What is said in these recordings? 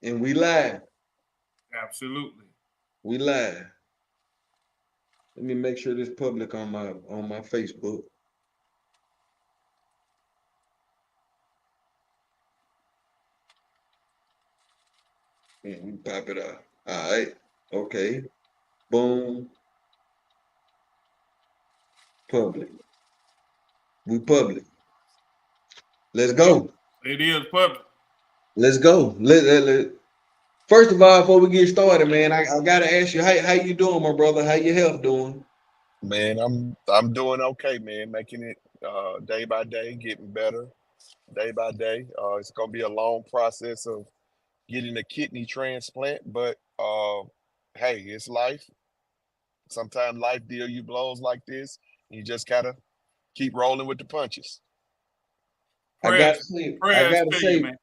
And we live. Absolutely. We live. Let me make sure this public on my Facebook. And we pop it out. All right. Okay. Boom. Public. We public. Let's go. It is public. Let's go. First of all, before we get started, man, I gotta ask you how you doing, my brother? How your health doing? Man, I'm doing okay, man. Making it day by day, getting better day by day. It's gonna be a long process of getting a kidney transplant, but hey, it's life. Sometimes life deal you blows like this. You just gotta keep rolling with the punches. Prayers, I prayers gotta to you, say, man.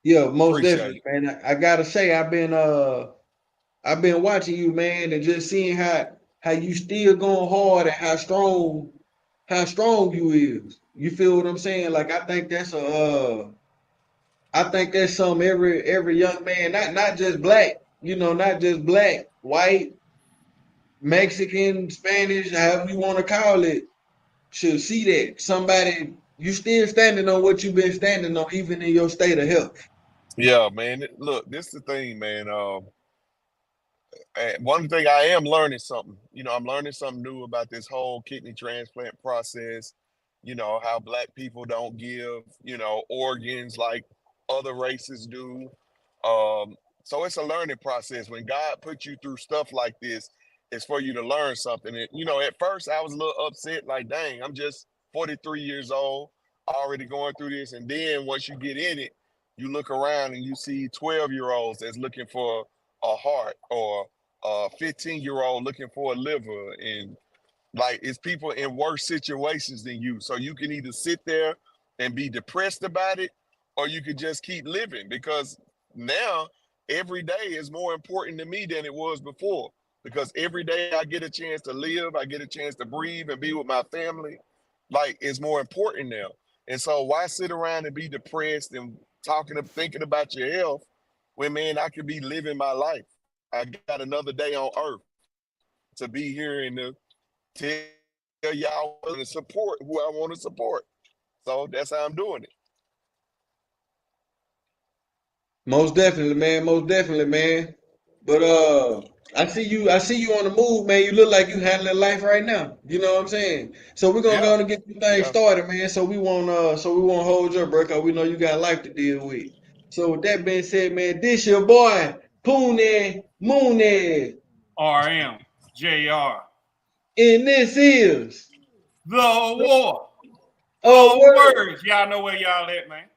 yeah, most Appreciate definitely, it. man. I gotta say, I've been watching you, man, and just seeing how you still going hard and how strong you is. You feel what I'm saying? Like I think that's something every young man, not just black, not just black, white, Mexican, Spanish, however you want to call it, should see that somebody you still standing on what you've been standing on, even in your state of health. Yeah, man. Look, this is the thing, man. And one thing I am learning something. I'm learning something new about this whole kidney transplant process. How black people don't give, organs like other races do. So it's a learning process. When God puts you through stuff like this, it's for you to learn something. And, at first I was a little upset, like, dang, I'm just 43 years old, already going through this. And then once you get in it, you look around and you see 12-year-olds that's looking for a heart, or a 15-year-old looking for a liver, and like it's people in worse situations than you. So you can either sit there and be depressed about it, or you could just keep living, because now every day is more important to me than it was before. Because every day I get a chance to live, I get a chance to breathe and be with my family. Like, it's more important now. And so why sit around and be depressed and thinking about your health when, man, I could be living my life. I got another day on earth to be here and to tell y'all what I'm willing to support, who I want to support. So that's how I'm doing it. Most definitely, man. Most definitely, man. But I see you on the move, man. You look like you handling life right now. You know what I'm saying? So we're gonna Yeah, go and get this thing yeah. started, man. So we won't hold your breath, cause we know you got life to deal with. So with that being said, man, this your boy Pooney Mooney, RM, JR. and this is The war. a Oh, word. words. Y'all know where y'all at, man.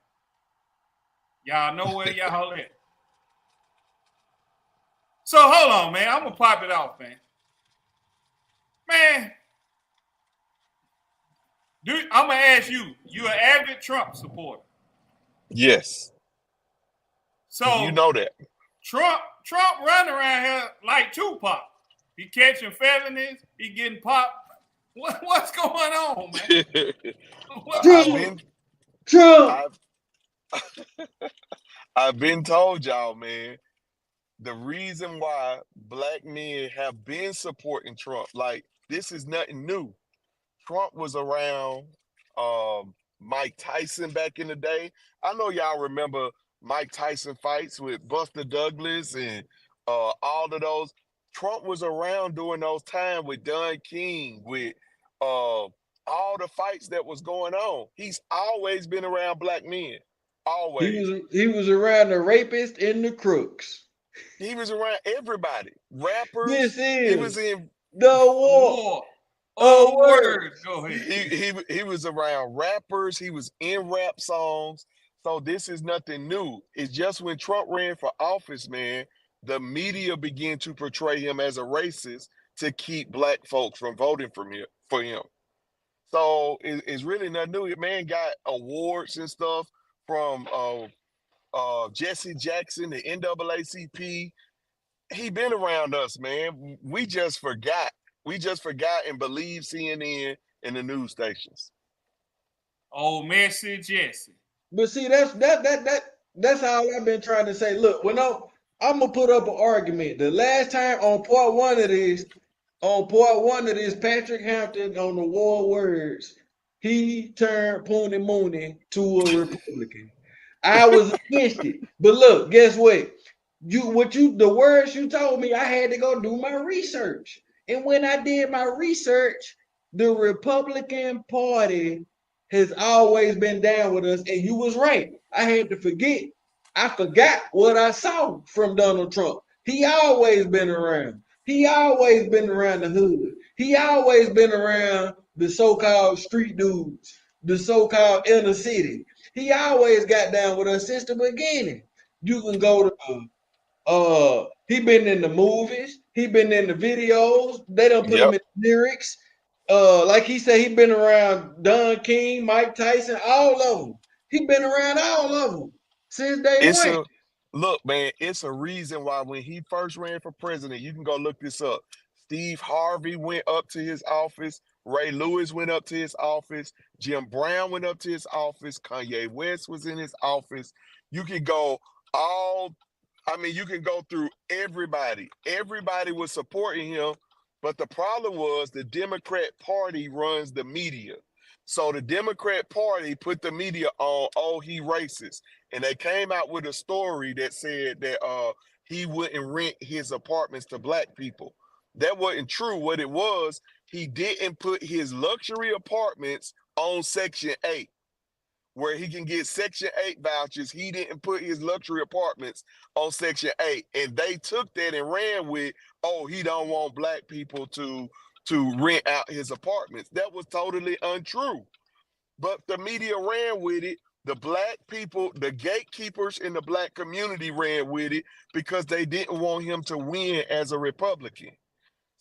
Y'all know where y'all at. So hold on, man. I'm gonna pop it off, man. Man, I'm gonna ask you. You an avid Trump supporter. Yes. You So know that. Trump running around here like Tupac. He catching felonies. He getting popped. What's going on, man? What's I've going? Trump, been Trump. I've I've been told y'all, man, the reason why black men have been supporting Trump, like, this is nothing new. Trump was around Mike Tyson back in the day. I know y'all remember Mike Tyson fights with Buster Douglas and all of those. Trump was around during those times with Don King, with all the fights that was going on. He's always been around black men, always. He was around the rapists and the crooks. He was around everybody, rappers. This He was is in the war War. of Oh, words. words. Go ahead. he was around rappers. He was in rap songs. So this is nothing new. It's just when Trump ran for office, man, the media began to portray him as a racist to keep black folks from voting for him. So it's really nothing new. The man got awards and stuff from Jesse Jackson, the NAACP. He been around us, man. We just forgot. We just forgot and believe CNN and the news stations. Oh, Messy Jesse. But see, That's all I've been trying to say. Look, when I'm gonna put up an argument. The last time on part 1 of this, Patrick Hampton on the War Words, he turned Pony Mooney to a Republican. I was against it. But look, guess what? The words you told me, I had to go do my research. And when I did my research, the Republican Party has always been down with us. And you was right. I had to forget. I forgot what I saw from Donald Trump. He always been around. He always been around the hood. He always been around the so-called street dudes, the so-called inner city. He always got down with us since the beginning. You can go to he been in the movies, he been in the videos, they don't put him Yep. in the lyrics. Like he said, he been around Don King, Mike Tyson, all of them. He been around all of them since day It's one. a look, man, it's a reason why when he first ran for president, you can go look this up. Steve Harvey went up to his office, Ray Lewis went up to his office, Jim Brown went up to his office, Kanye West was in his office. You can go all I mean, you can go through everybody. Everybody was supporting him, but the problem was the Democrat Party runs the media. So the Democrat Party put the media on, oh, he racist. And they came out with a story that said that he wouldn't rent his apartments to black people. That wasn't true. What it was, he didn't put his luxury apartments on Section 8, where he can get Section 8 vouchers. He didn't put his luxury apartments on Section 8. And they took that and ran with, oh, he don't want black people to rent out his apartments. That was totally untrue. But the media ran with it. The black people, the gatekeepers in the black community ran with it because they didn't want him to win as a Republican.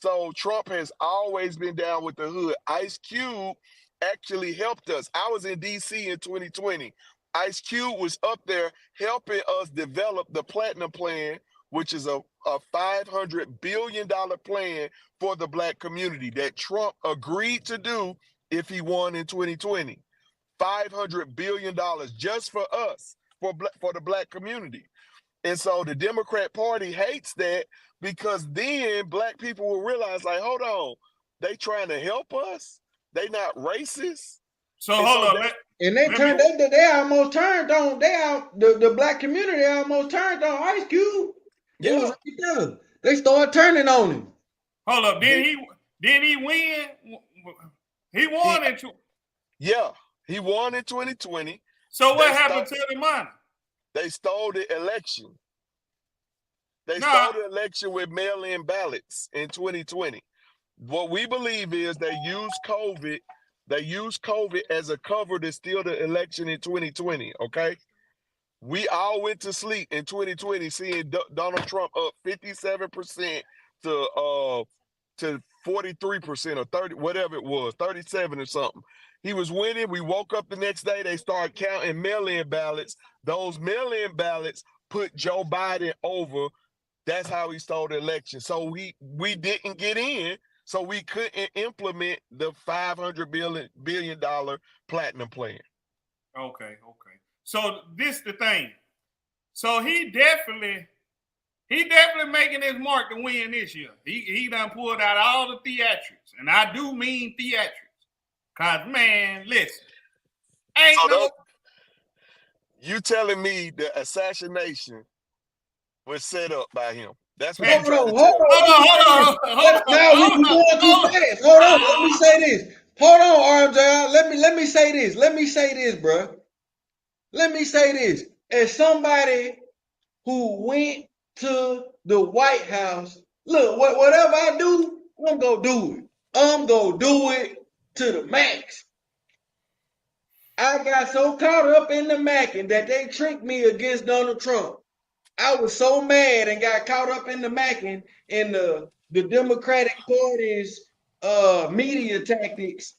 So Trump has always been down with the hood. Ice Cube actually helped us. I was in D.C. in 2020. Ice Cube was up there helping us develop the Platinum Plan, which is a $500 billion plan for the black community that Trump agreed to do if he won in 2020. $500 billion just for us, for the black community. And so the Democrat Party hates that because then black people will realize, like, hold on, they trying to help us? They not racist? So hold on. And they almost turned on the black community almost turned on Ice Cube. It was right there. They started turning on him. Hold up. Did he win? He won in Yeah, he won in 2020. So what happened to the money? They stole the election. They stole the election with mail-in ballots in 2020. What we believe is they used COVID. They used COVID as a cover to steal the election in 2020. Okay, we all went to sleep in 2020, seeing Donald Trump up 57% to 43% or 30, whatever it was, 37 or something. He was winning. We woke up the next day. They started counting mail-in ballots. Those mail-in ballots put Joe Biden over. That's how he stole the election. So we didn't get in, so we couldn't implement the $500 billion Platinum Plan. Okay. So this the thing. So he definitely making his mark to win this year. He done pulled out all the theatrics, and I do mean theatrics. Cause man, listen, you telling me the assassination was set up by him? That's what Hold you're on. Now we going too fast. Hold on. Let me say this. Hold on, RJ. Let me say this. Let me say this, bro. Let me say this. As somebody who went to the White House, look, whatever I do, I'm gonna do it. I'm gonna do it to the max. I got so caught up in the macking that they tricked me against Donald Trump. I was so mad and got caught up in the macking in the Democratic Party's media tactics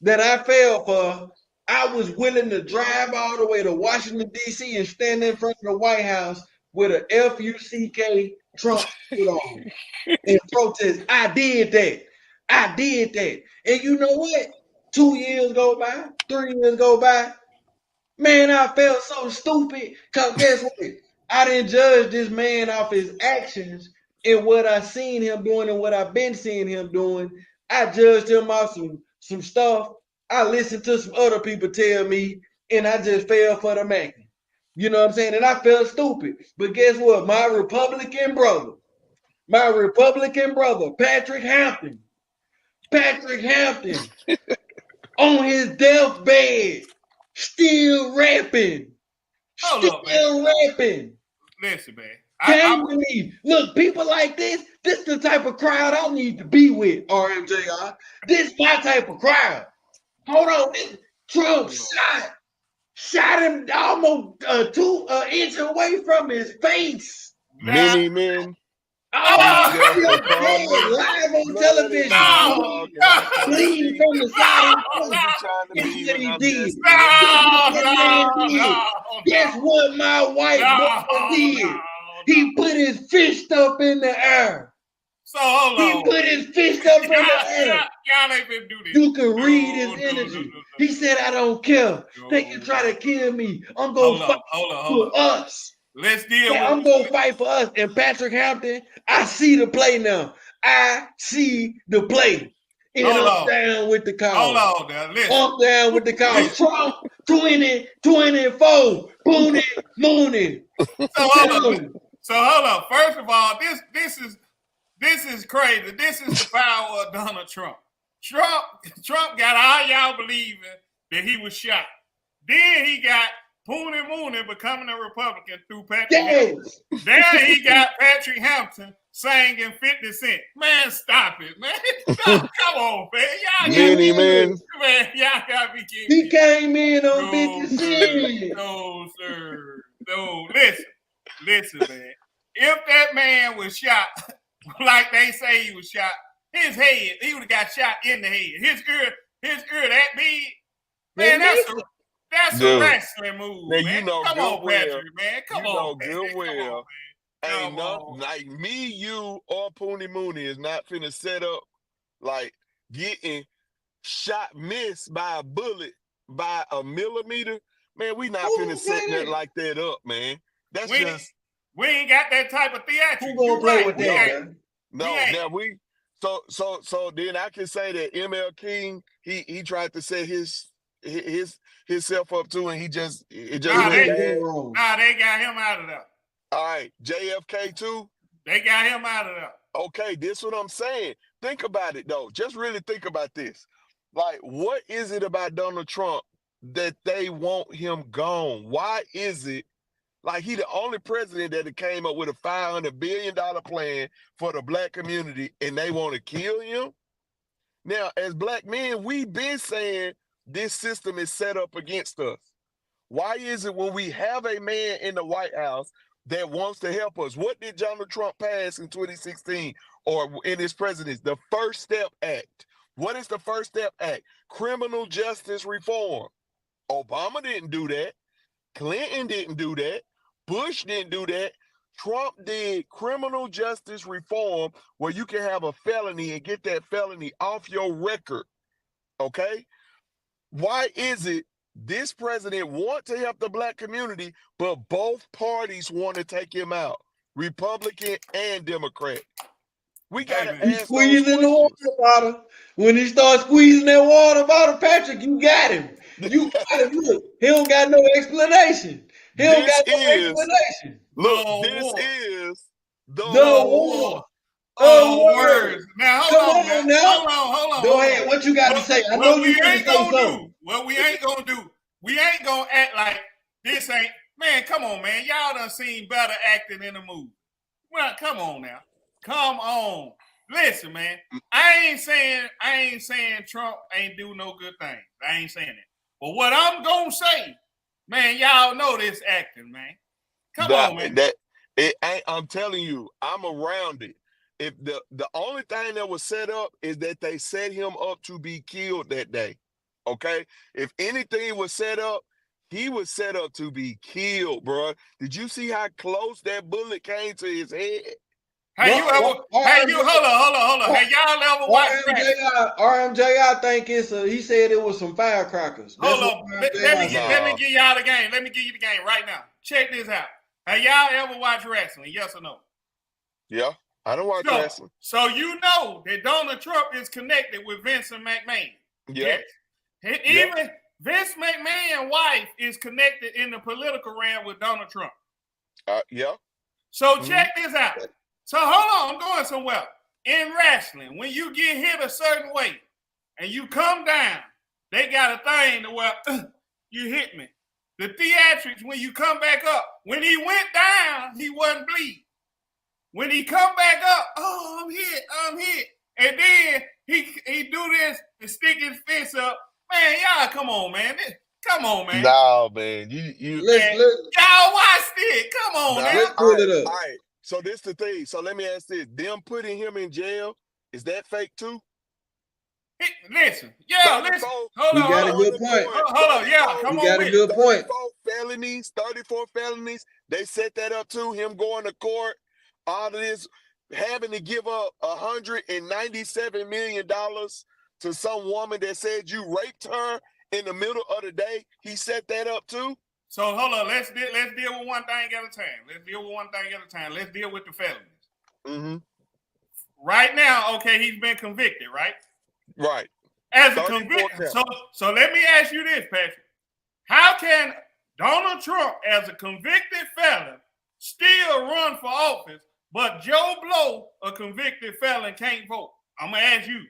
that I fell for. I was willing to drive all the way to Washington, D.C. and stand in front of the White House with a FUCK Trump suit on and protest. I did that. And you know what? 2 years go by, 3 years go by. Man, I felt so stupid. Cause guess what? I didn't judge this man off his actions and what I seen him doing and what I've been seeing him doing. I judged him off some stuff. I listened to some other people tell me, and I just fell for the man. You know what I'm saying? And I felt stupid. But guess what? My Republican brother, Patrick Hampton, on his deathbed, still rapping. Hold up, man. Still rapping. Listen, man. Came to me. Look, people like this the type of crowd I need to be with, RMJR. This my type of crowd. Hold on. Trump shot him almost 2 inches away from his face. Many men. Oh, live on television. Bleeding from the side of his face. That's what he did. Guess what my white boy did? He put his fist up in the air. So hold on. He put his fist up in the air. Y'all ain't been do this. You can read his energy. He said, I don't care. They can try to kill me. I'm going to fight for us. Let's deal with I'm going to fight for us. And Patrick Hampton, I see the play now. I see the play. And I'm down with the cause. Hold on now. Listen. I'm down with the cause. Trump 2024. Booney, Mooney. So hold on. First of all, this is crazy. This is the power of Donald Trump. Trump got all y'all believing that he was shot. Then he got Mooney becoming a Republican through Patrick Hampton. Then he got Patrick Hampton singing 50 Cent. Man, stop it, man. Come on, man. Y'all gotta be kidding me. He came in on 50 Cent. No, sir. No, listen, man. If that man was shot, like they say he was shot, his head, he would have got shot in the head. His ear that big. Man, that's a wrestling move, now, man. Come on, Patrick, man. Come on, good well. Ain't nothing like me, you, or Poonie Mooney is not finna set up like getting shot, missed by a bullet by a millimeter. Man, we not finna set that like that up, man. That's we ain't got that type of theatrics. Who gonna play with that? Now so then I can say that ML King, he tried to set himself up too, and they got him out of there. All right, JFK too. They got him out of there. Okay, this is what I'm saying. Think about it though. Just really think about this. Like, what is it about Donald Trump that they want him gone? Why is it like he the only president that came up with a $500 billion plan for the black community and they want to kill him? Now, as black men, we've been saying this system is set up against us. Why is it when we have a man in the White House that wants to help us? What did Donald Trump pass in 2016 or in his presidency? The First Step Act. What is the First Step Act? Criminal justice reform. Obama didn't do that. Clinton didn't do that. Bush didn't do that. Trump did criminal justice reform where you can have a felony and get that felony off your record. Okay? Why is it this president want to help the black community, but both parties want to take him out, Republican and Democrat? We got to ask squeezing the water bottle. When he starts squeezing that water bottle, Patrick, you got him. You got him. Look, he don't got no explanation. Look, this is the war. Words. Now, hold on. Go ahead. What you got to say? I know you ain't gonna say what we ain't gonna do. We ain't gonna act like this ain't. Man, come on, man. Y'all done seen better acting in the movie. Well, come on now. Come on. Listen, man. I ain't saying Trump ain't do no good thing. I ain't saying that. But what I'm gonna say, man, y'all know this acting, man. Come on, man. I'm telling you, I'm around it. If the only thing that was set up is that they set him up to be killed that day. Okay? If anything was set up, he was set up to be killed, bro. Did you see how close that bullet came to his head? Hey, you ever? Hey, you hold on. Hey, y'all ever watch wrestling? RMJ, I think he said it was some firecrackers. That's Hold what on. Let me give y'all the game. Let me give you the game right now. Check this out. Have y'all ever watched wrestling? Yes or no? Yeah, I don't watch wrestling. So you know that Donald Trump is connected with Vincent McMahon. Yeah. Yes. Even Vince McMahon's wife is connected in the political realm with Donald Trump. Yeah. So check this out. So hold on, I'm going somewhere. In wrestling, when you get hit a certain way and you come down, they got a thing to where you hit me. The theatrics, when you come back up, when he went down, he wasn't bleeding. When he come back up, oh, I'm hit. And then he do this and stick his fist up. Man, y'all, come on, man. Come on, man. No, man. Y'all watched it. Come on, now. Let's pull it up. All right. So this the thing. So let me ask this. Them putting him in jail, is that fake too? Listen. Hold on. You got a good point. Hold on. Yeah, come on. You got a good point. 34 felonies. They set that up too. Him going to court. All of this, having to give up $197 million to some woman that said you raped her in the middle of the day. He set that up too. So hold on, let's deal with one thing at a time. Let's deal with the felonies. Mm-hmm. Right now, okay, he's been convicted, right? Right. As a convicted. So let me ask you this, Patrick. How can Donald Trump, as a convicted felon, still run for office, but Joe Blow, a convicted felon, can't vote? I'm gonna ask you.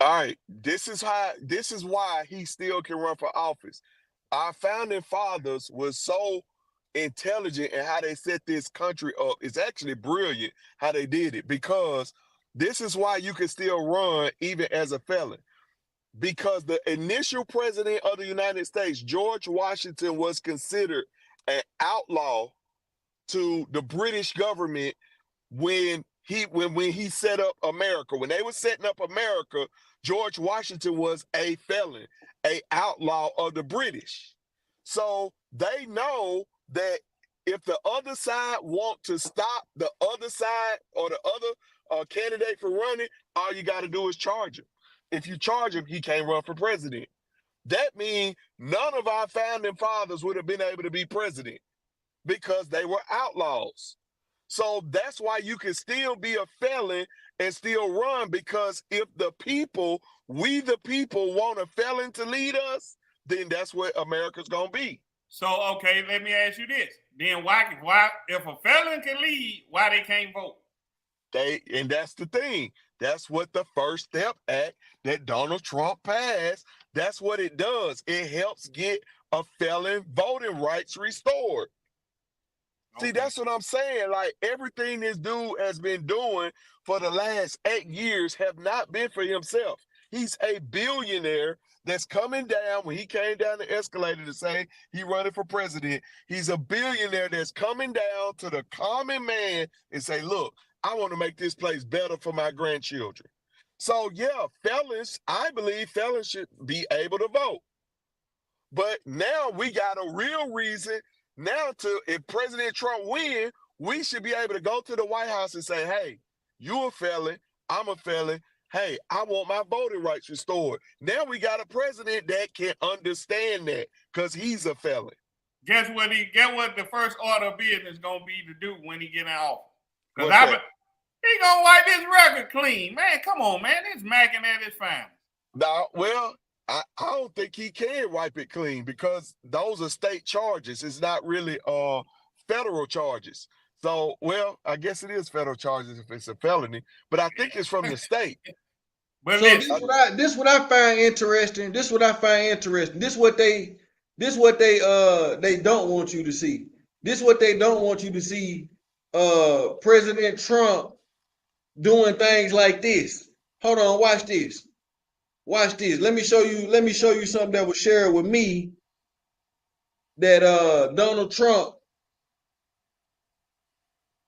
All right. This is why he still can run for office. Our founding fathers was so intelligent in how they set this country up. It's actually brilliant how they did it, because this is why you can still run even as a felon. Because the initial president of the United States, George Washington, was considered an outlaw to the British government when he set up America. When they were setting up America, George Washington was a felon, an outlaw of the British. So they know that if the other side want to stop the other side or the other candidate from running, all you got to do is charge him. If you charge him, he can't run for president. That means none of our founding fathers would have been able to be president because they were outlaws. So that's why you can still be a felon and still run, because if the people, we the people, want a felon to lead us, then that's what America's gonna be. So okay, let me ask you this. Then why if a felon can lead, why they can't vote? And that's the thing. That's what the First Step Act that Donald Trump passed, that's what it does. It helps get a felon voting rights restored. Okay. See, that's what I'm saying. Like, everything this dude has been doing for the last 8 years have not been for himself. He's a billionaire that's coming down. When he came down the escalator to say he running for president, he's a billionaire that's coming down to the common man and say, look, I want to make this place better for my grandchildren. So yeah, felons, I believe felons should be able to vote. But now we got a real reason now to, if President Trump wins, we should be able to go to the White House and say, hey, you a felon, I'm a felon. Hey, I want my voting rights restored. Now we got a president that can understand that because he's a felon. Guess what the first order of business is going to be to do when he get in office? Because he going to wipe his record clean. Man, come on, man. It's macking at his family. No, well, I don't think he can wipe it clean because those are state charges. It's not really federal charges. So, well, I guess it is federal charges if it's a felony, but I think it's from the state. But so this what I find interesting. This what they don't want you to see. This what they don't want you to see. President Trump doing things like this. Hold on, watch this. Watch this. Let me show you something that was shared with me that Donald Trump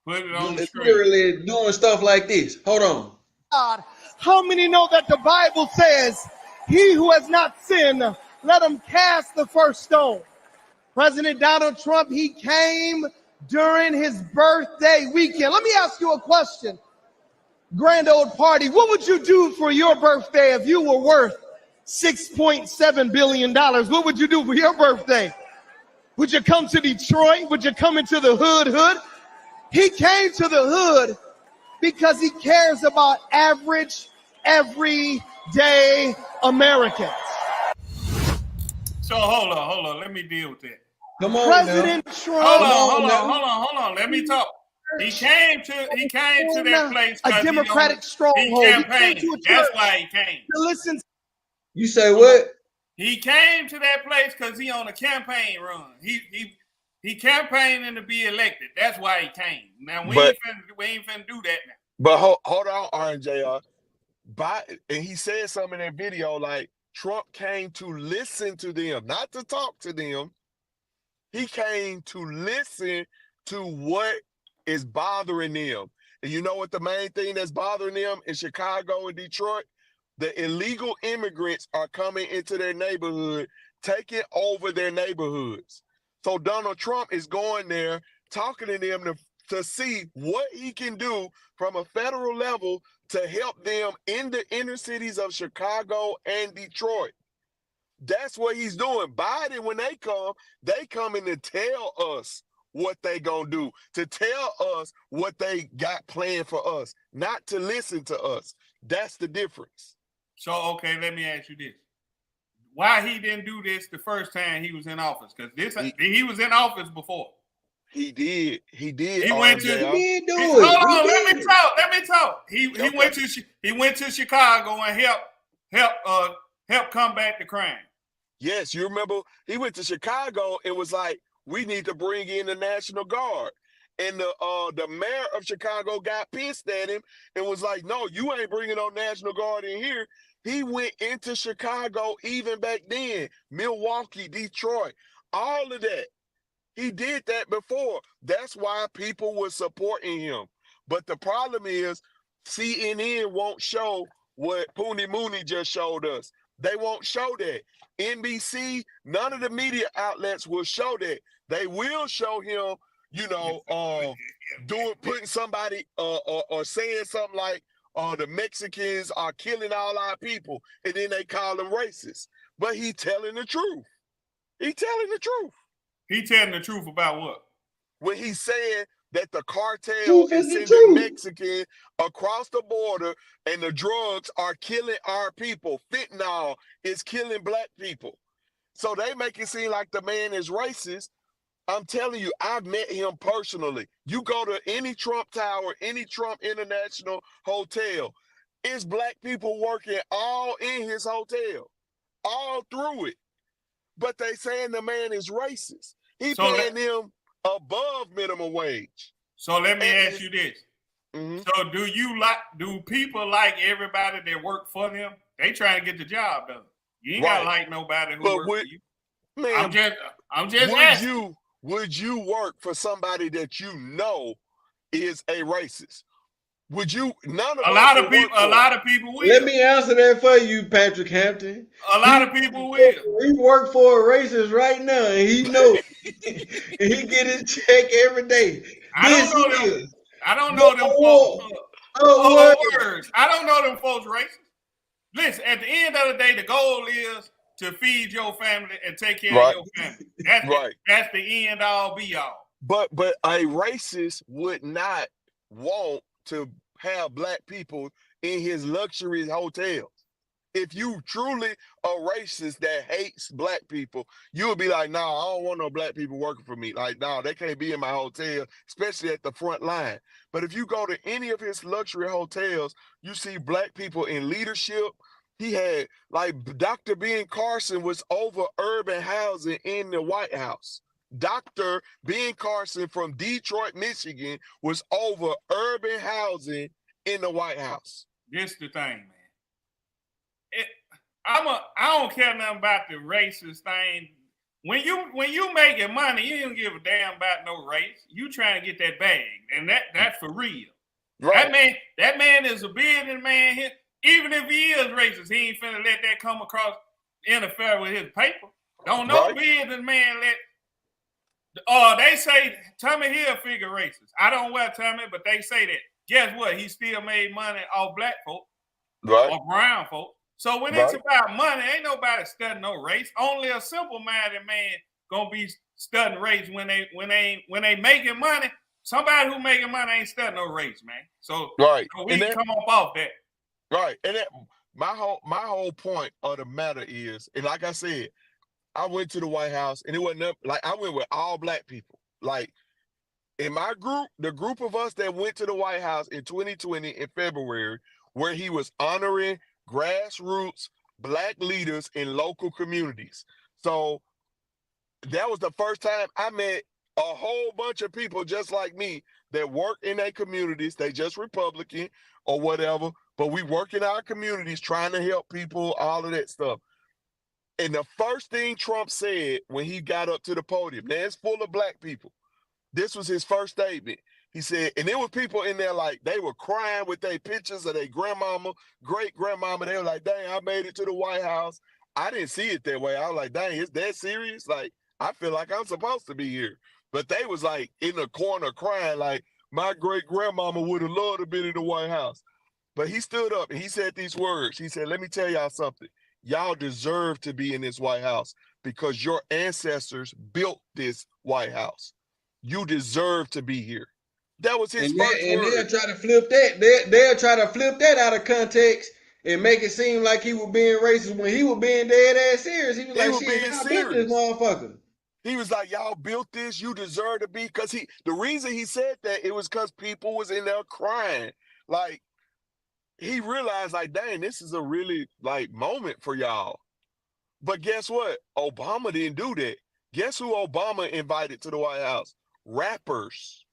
is literally doing stuff like this. Hold on. God, how many know that the Bible says, he who has not sinned, let him cast the first stone? President Donald Trump, he came during his birthday weekend. Let me ask you a question. grand old party. What would you do for your birthday if you were worth $6.7 billion? What would you do for your birthday? Would you come to Detroit? Would you come into the hood? He came to the hood because he cares about average, everyday Americans. So hold on. Let me deal with that. Come on, President now. Trump. Hold on. Let me talk. He came to that place a Democratic stronghold. He campaigned. That's why he came. To listen. You say what? He came to that place because he on a campaign run. He campaigning to be elected. That's why he came. Now we ain't finna do that now. But hold on, RNJR. And he said something in that video like Trump came to listen to them, not to talk to them. He came to listen to what is bothering them. And you know what the main thing that's bothering them in Chicago and Detroit? The illegal immigrants are coming into their neighborhood, taking over their neighborhoods. So Donald Trump is going there, talking to them to see what he can do from a federal level to help them in the inner cities of Chicago and Detroit. That's what he's doing. Biden, when they come in to tell us what they gonna do, to tell us what they got planned for us, not to listen to us. That's the difference. So, okay, let me ask you this. Why he didn't do this the first time he was in office? Because he was in office before. He did. He went to. Hold on, let me talk. He went to Chicago and help combat the crime. Yes, you remember he went to Chicago. It was like, we need to bring in the National Guard. And the mayor of Chicago got pissed at him and was like, no, you ain't bringing no National Guard in here. He went into Chicago even back then, Milwaukee, Detroit, all of that. He did that before. That's why people were supporting him. But the problem is CNN won't show what Poonie Mooney just showed us. They won't show that. NBC, none of the media outlets will show that. They will show him, putting somebody or saying something like, the Mexicans are killing all our people, and then they call them racist. But he telling the truth. He telling the truth. He telling the truth about what? When he's saying that the cartel is sending Mexicans across the border and the drugs are killing our people. Fentanyl is killing black people. So they make it seem like the man is racist. I'm telling you, I've met him personally. You go to any Trump Tower, any Trump International hotel, it's black people working all in his hotel, all through it. But they saying the man is racist. He paying them above minimum wage. So let me ask you this. Mm-hmm. So do people like everybody that work for them? They trying to get the job done. You ain't gotta like nobody who works for you. Man, I'm just asking. Would you work for somebody that you know is a racist? Would you? A lot of people will. Let me answer that for you, Patrick Hampton. A lot of people will. He work for a racist right now, and he know and he get his check every day. I don't know them folks. Words. I don't know them folks racist. Listen, at the end of the day, the goal is to feed your family and take care of your family. That's the end all be all. But a racist would not want to have black people in his luxury hotels. If you truly a racist that hates black people, you would be like, nah, I don't want no black people working for me. Like, nah, they can't be in my hotel, especially at the front line. But if you go to any of his luxury hotels, you see black people in leadership. He had, like, Dr. Ben Carson was over urban housing in the White House. Dr. Ben Carson from Detroit, Michigan was over urban housing in the White House. This the thing, man. I don't care nothing about the racist thing. When you making money, you don't give a damn about no race. You trying to get that bag, and that's for real. Right. That man is a business man. Even if he is racist, he ain't finna let that come across, interfere with his paper. Don't no business man let. They say Tommy Hill figure racist. I don't wear Tommy, but they say that. guess what? He still made money off black folk Right. or brown folk. So when it's about money, ain't nobody studying no race. Only a simple-minded man gonna be studying race when they making money. Somebody who making money ain't studying no race, man. So, we can come up off that. Right. And that, my whole point of the matter is, and like I said, I went to the White House and it wasn't like I went with all black people. Like in my group, the group of us that went to the White House in 2020 in February, where he was honoring grassroots black leaders in local communities. So that was the first time I met a whole bunch of people just like me that work in their communities. They just Republican or whatever, but we work in our communities trying to help people, all of that stuff. And the first thing Trump said when he got up to the podium, now it's full of black people. This was his first statement. He said, and there were people in there like they were crying with their pictures of their grandmama, great grandmama. They were like, dang, I made it to the White House. I didn't see it that way. I was like, dang, is that serious? Like, I feel like I'm supposed to be here. But they was like in the corner crying like my great grandmama would have loved to be in the White House. But he stood up and he said these words. He said, let me tell y'all something. Y'all deserve to be in this White House because your ancestors built this White House. You deserve to be here. That was his first word. And they'll try to flip that. They'll try to flip that out of context and make it seem like he was being racist when he was being dead ass serious. He was like, shit, y'all built this motherfucker. He was like, y'all built this, you deserve to be, because the reason he said that, it was because people was in there crying. Like, he realized, like, dang, this is a really, like, moment for y'all. But guess what? Obama didn't do that. Guess who Obama invited to the White House? Rappers.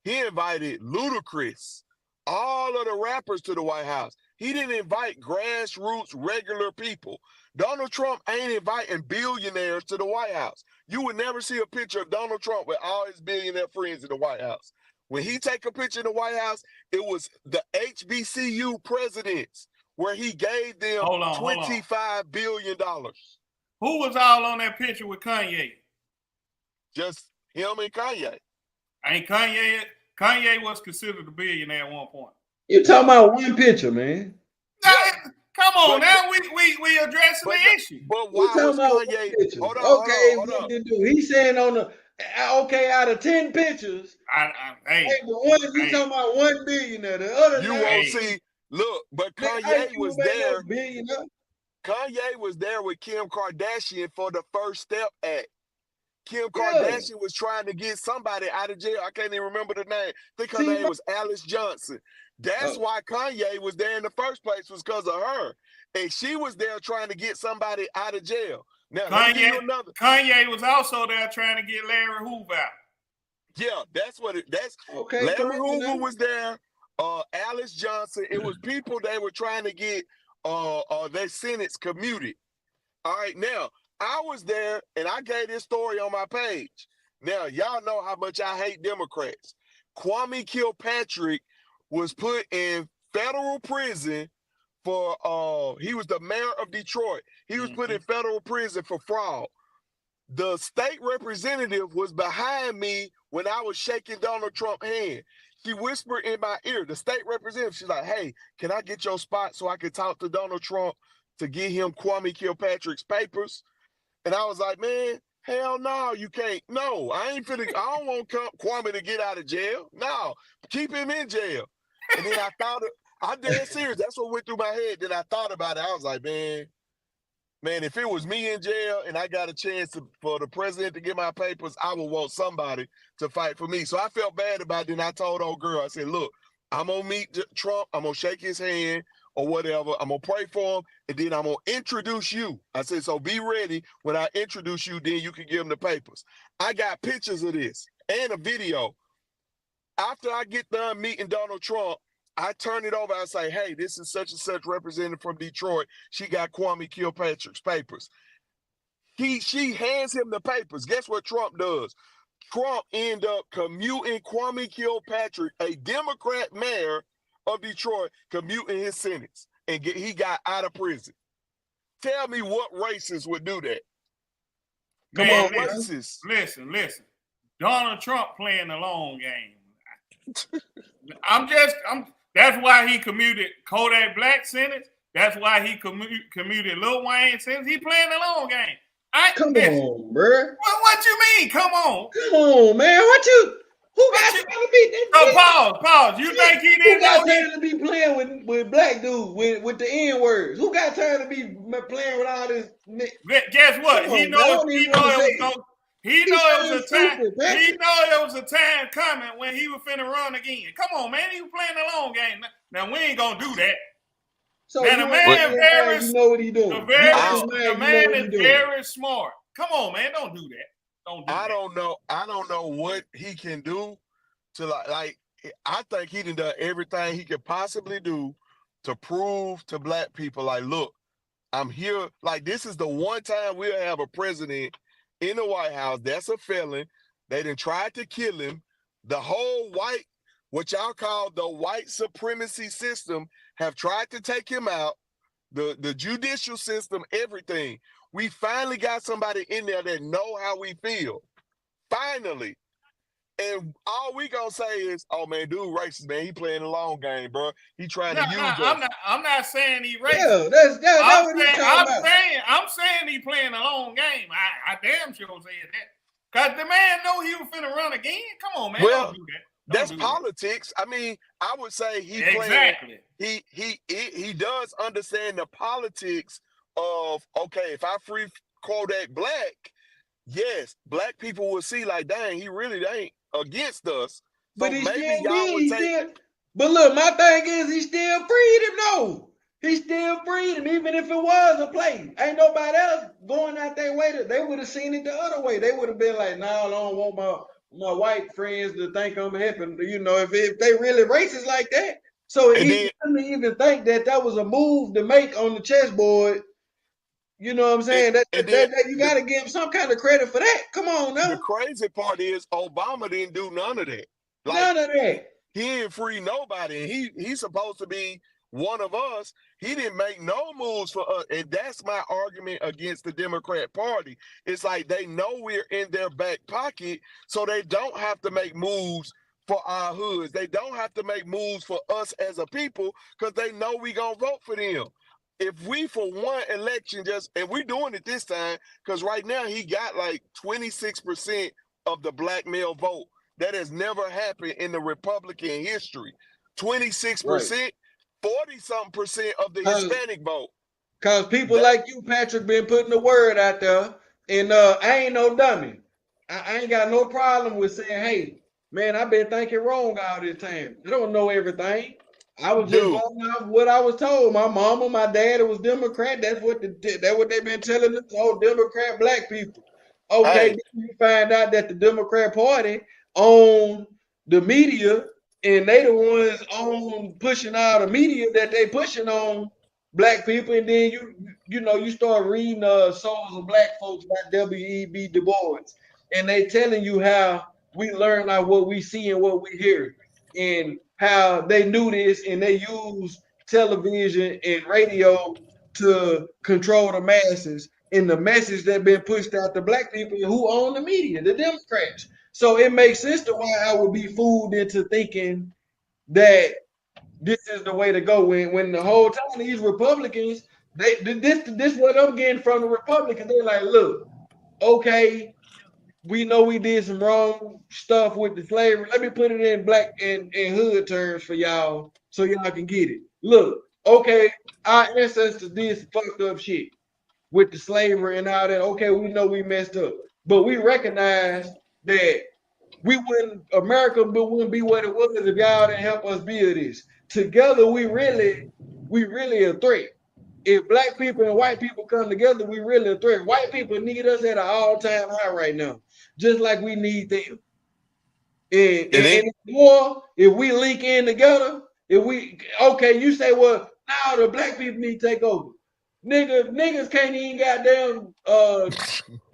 He invited Ludacris, all of the rappers to the White House. He didn't invite grassroots, regular people. Donald Trump ain't inviting billionaires to the White House. You would never see a picture of Donald Trump with all his billionaire friends in the White House. When he take a picture in the White House, it was the HBCU presidents where he gave them $25 billion. Who was all on that picture with Kanye? Just him and Kanye. Ain't Kanye was considered a billionaire at one point. You talking about one picture, man. Come on, now we addressing the issue. But why was Kanye? Hold on. He's saying on the out of 10 pictures. You talking about 1 billionaire. The other you won't see. Look, but Kanye was there. Kanye was there with Kim Kardashian for the First Step Act. Kim Kardashian was trying to get somebody out of jail. I can't even remember the name. I think her name was Alice Johnson. That's why Kanye was there in the first place, was because of her. And she was there trying to get somebody out of jail. Now, Kanye was also there trying to get Larry Hoover out. Yeah, that's Larry Hoover was there. Alice Johnson. It was people they were trying to get their sentence commuted. All right, now, I was there, and I gave this story on my page. Now, y'all know how much I hate Democrats. Kwame Kilpatrick was put in federal prison for, he was the mayor of Detroit. He was put in federal prison for fraud. The state representative was behind me when I was shaking Donald Trump's hand. She whispered in my ear, the state representative, she's like, hey, can I get your spot so I can talk to Donald Trump to get him Kwame Kilpatrick's papers? And I was like, man, hell no, you can't. No, I don't want Kwame to get out of jail. No, keep him in jail. And then I'm dead serious. That's what went through my head. Then I thought about it. I was like, man, if it was me in jail and I got a chance for the president to get my papers, I would want somebody to fight for me. So I felt bad about it. Then I told old girl, I said, look, I'm going to meet Trump. I'm going to shake his hand or whatever. I'm going to pray for him, and then I'm going to introduce you. I said, so be ready. When I introduce you, then you can give him the papers. I got pictures of this and a video. After I get done meeting Donald Trump, I turn it over. I say, hey, this is such and such representative from Detroit. She got Kwame Kilpatrick's papers. She hands him the papers. Guess what Trump does? Trump end up commuting Kwame Kilpatrick, a Democrat mayor of Detroit, commuting his sentence, and he got out of prison. Tell me what racist would do that? Come on, racist. Listen. Donald Trump playing the long game. That's why he commuted Kodak Black sentence. That's why he commuted Lil Wayne sentence. He playing the long game. Come on, bro. What you mean? Come on. Come on, man. Who got time to be Pause. You think he who didn't know got time to be playing with black dudes with the N words? Who got time to be playing with all this? Guess what? He know it was a time coming when he was finna run again. Come on, man. He was playing the long game. Now we ain't gonna do that. So now the man you know what he doing. The man is very smart. Come on, man. Don't do that. I don't know what he can do to like I think he done everything he could possibly do to prove to black people, like, look, I'm here. Like, this is the one time we'll have a president in the White House that's a felon. They done tried to kill him. The whole what y'all call the white supremacy system have tried to take him out. The judicial system, everything. We finally got somebody in there that know how we feel. Finally. And all we gonna say is, oh man, dude racist, man. He playing the long game, bro. He trying to use us. I'm not saying he racist. Yeah, that's what he's talking about. I'm saying he playing a long game. I damn sure said that. Cause the man know he was finna run again. Come on, man. Well, don't do that. That's politics. I mean, I would say he does understand the politics of, okay, if I free Kodak Black, yes, black people will see like, dang, he really ain't against us. But so he maybe still y'all would take. But look, my thing is he still freed him though. He still freed him, even if it was a play. Ain't nobody else going out their way. They would have seen it the other way. They would have been like, no, I don't want my white friends to think I'm helping. You know, if they really racist like that. So he didn't even think that was a move to make on the chessboard. You know what I'm saying? You got to give him some kind of credit for that. Come on now. The crazy part is Obama didn't do none of that. None of that. He didn't free nobody. And he's supposed to be one of us. He didn't make no moves for us. And that's my argument against the Democrat Party. It's like they know we're in their back pocket, so they don't have to make moves for our hoods. They don't have to make moves for us as a people because they know we gonna vote for them. If we, for one election, and we're doing it this time, because right now he got like 26% of the black male vote. That has never happened in the Republican history. 26%, 40-something% of the Hispanic vote. Because people like you, Patrick, been putting the word out there, and I ain't no dummy. I ain't got no problem with saying, hey, man, I've been thinking wrong all this time. I don't know everything. I was just going off what I was told. My mama, my dad, it was Democrat. That's what they've been telling us. Oh, Democrat black people. Okay, then you find out that the Democrat Party own the media, and they the ones on pushing all the media that they pushing on black people. And then you start reading Souls of Black Folks by W.E.B. Du Bois, and they telling you how we learn out what we see and what we hear, and how they knew this, and they use television and radio to control the masses, and the message that been pushed out to black people who own the media, the Democrats. So it makes sense to why I would be fooled into thinking that this is the way to go. When the whole time these Republicans, this what I'm getting from the Republicans. They're like, look, okay, we know we did some wrong stuff with the slavery. Let me put it in black and hood terms for y'all so y'all can get it. Look, okay, our ancestors did some fucked up shit with the slavery and all that. Okay, we know we messed up, but we recognize that America wouldn't be what it was if y'all didn't help us build this. Together, we really a threat. If black people and white people come together, we really a threat. White people need us at an all-time high right now, just like we need them. And more, if we link in together, you say, well, now the black people need to take over. Niggas can't even goddamn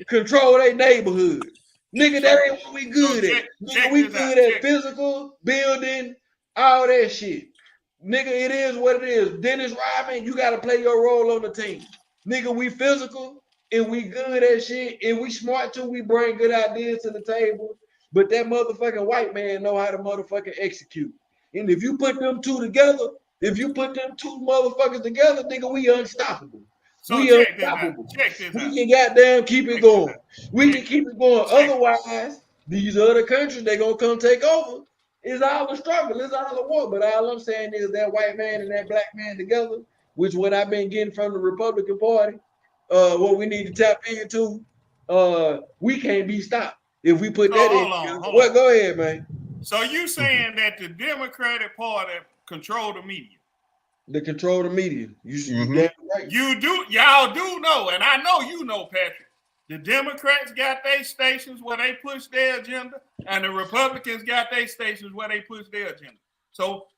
control their neighborhood. Nigga, that ain't what we good at. Nigga, we good at physical, building, all that shit. Nigga, it is what it is. Dennis Rodman, you got to play your role on the team. Nigga, we physical and we good at shit and we smart too. We bring good ideas to the table. but that motherfucking white man know how to motherfucking execute. And if you put them two together, if you put them two motherfuckers together, nigga, we unstoppable. So We check this out. unstoppable. Check this out. We can goddamn keep it going. We can keep it going. Check. Otherwise, these other countries, they gonna come take over. It's all a struggle. It's all a war. But all I'm saying is that white man and that black man together, which what I've been getting from the Republican Party, what we need to tap into, we can't be stopped. If we put that in, what? Go ahead, man. So you saying that the Democratic Party control the media? They control the media. You right. You do, y'all do know, and I know you know, Patrick. The Democrats got their stations where they push their agenda, and the Republicans got their stations where they push their agenda. So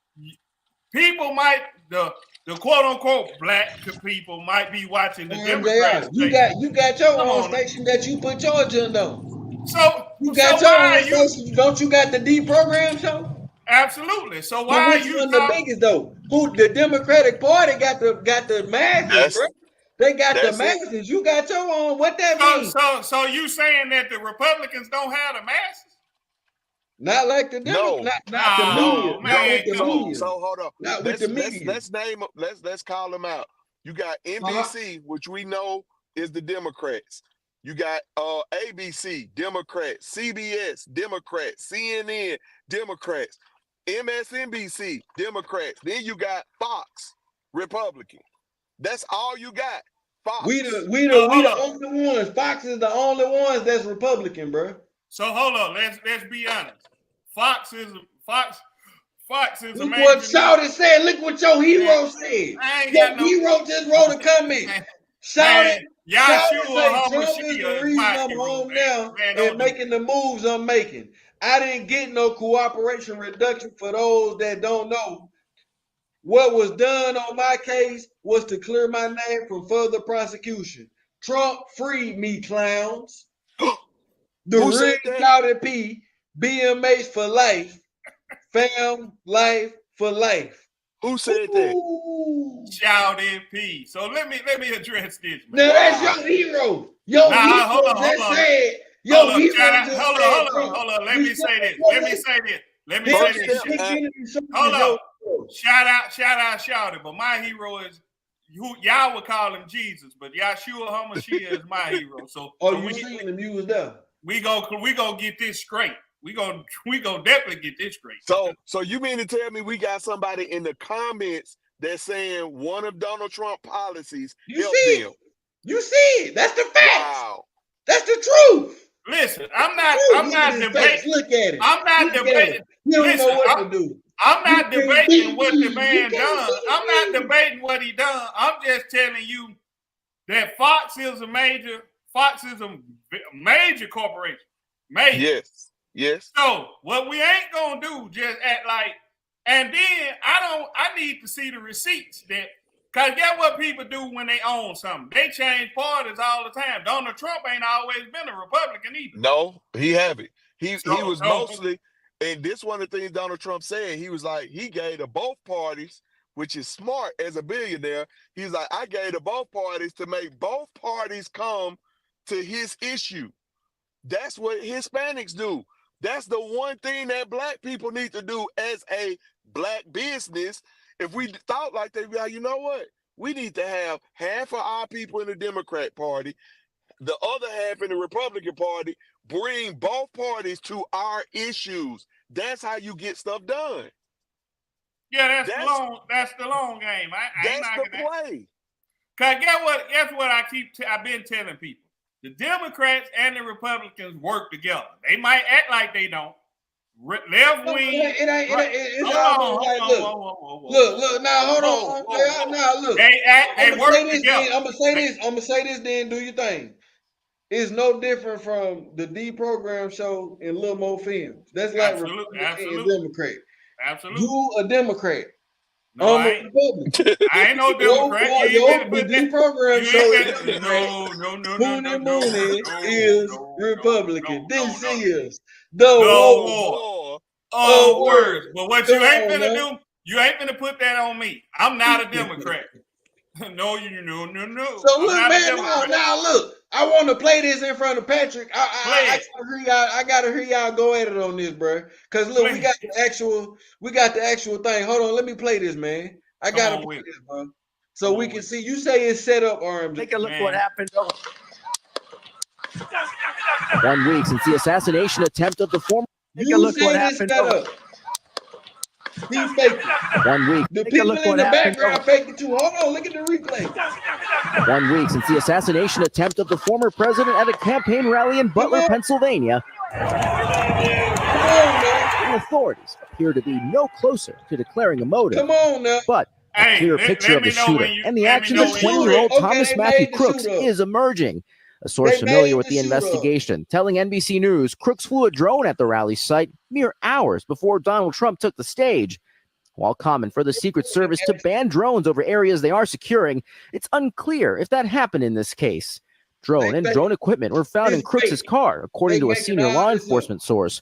people might, the quote unquote black people might be watching the Democrats. You got your own station that you put your agenda on. So you got your own station. Don't you got the deprogram show? Absolutely. So why are you one the biggest though? Who the Democratic Party got the masses, bro? They got the masses. You got your own. What that means? So you saying that the Republicans don't have the masses? Not like the Democrats. Not the media. Not with the media. So hold on. Not with the media. Let's call them out. You got NBC, which we know is the Democrats. You got ABC, Democrats, CBS, Democrats, CNN, Democrats, MSNBC, Democrats. Then you got Fox, Republican. That's all you got. Fox. We the only ones. Fox is the only ones that's Republican, bro. So hold on. Let's be honest. Fox is a Look major. what Shawty said. Look what your hero said. Your hero just wrote a comment. Shawty. Trump is the reason I'm home now and making the moves I'm making. I didn't get no cooperation reduction for those that don't know. What was done on my case was to clear my name from further prosecution. Trump freed me, clowns. The real Shouted P, BMH for life, fam, life for life. Who said that? Shouted P. So let me address this. Now that's your hero. Hold on. Let me say this. Hold on. Shout out, Shouted. But my hero is who y'all would call him Jesus, but Yahshua HaMashiach is my hero. So you seen him? You was there. We gonna get this straight. We gonna definitely get this straight. So you mean to tell me we got somebody in the comments that's saying one of Donald Trump policies helped them? You see it. That's the fact. Wow. That's the truth. Listen, I'm not debating. Look at it. I'm not debating. You don't know what to do. I'm not debating what the man done. I'm not debating what he done. I'm just telling you that Fox is a major corporation. Major. Yes. So what we ain't gonna do just act like, and then I need to see the receipts that, cause get what people do when they own something. They change parties all the time. Donald Trump ain't always been a Republican either. No, he haven't. He was mostly, and this one of the things Donald Trump said, he was like, he gave to both parties, which is smart as a billionaire. He's like, I gave to both parties to make both parties come to his issue. That's what Hispanics do. That's the one thing that black people need to do as a black business. If we thought like that, we'd be like, you know what? We need to have half of our people in the Democrat Party, the other half in the Republican Party, bring both parties to our issues. That's how you get stuff done. Yeah, that's the long game. I ain't that's the play. Cause guess what I've been telling people. The Democrats and the Republicans work together. They might act like they don't. Left wing. It's almost like, look. Now hold on. Now look. They work together. I'm gonna say this. Then do your thing. It's no different from the deprogram show in Lil Mo Films. That's like absolutely. Democrat. Absolutely. You a Democrat. No, I ain't no Democrat. The deprogram show. No. Is Republican. This is the war of words. But what you ain't gonna do, you ain't gonna put that on me. I'm not a Democrat. No, no. So I'm look, not a man, Democrat. now look. I want to play this in front of Patrick. Play it. I gotta hear y'all go at it on this, bro. Cause look, we Play got the actual thing. Hold on, let me play this, man. I Come gotta on play with it. this, bro. So Come we on can with see. You say it's set up, RMJ. Take a look Man. what happened. 1 week since the assassination attempt of the former. Take a You look what say this happened. set up. He faked it. 1 week. The Take a people look in what the happened. background faked it too. Hold on, look at the replay. 1 week since the assassination attempt of the former president at a campaign rally in Butler, on. Pennsylvania. Come on, man. The authorities appear to be no closer to declaring a motive. Come on now. But a Hey, clear let picture of me the know shooter when you- and the let me actions know of when you- 20-year-old Okay, Thomas they Matthew made the Crooks shooter. is emerging. A source They familiar made with the the shooter. investigation telling NBC News Crooks flew a drone at the rally site mere hours before Donald Trump took the stage. While common for the Secret Service to ban drones over areas they are securing, it's unclear if that happened in this case. Drone and drone equipment were found in It's Crooks's fake. car, according They to a making senior all law this up. enforcement source.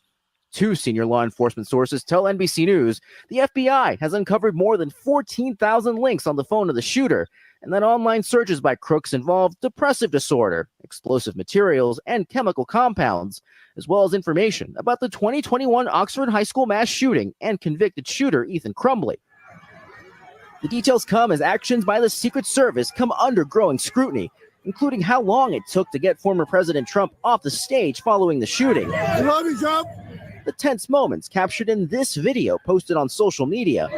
2 senior law enforcement sources tell NBC News the FBI has uncovered more than 14,000 links on the phone of the shooter, and that online searches by Crooks involved depressive disorder, explosive materials, and chemical compounds, as well as information about the 2021 Oxford High School mass shooting and convicted shooter Ethan Crumbley. The details come as actions by the Secret Service come under growing scrutiny, including how long it took to get former President Trump off the stage following the shooting. You love me, Trump? The tense moments captured in this video posted on social media.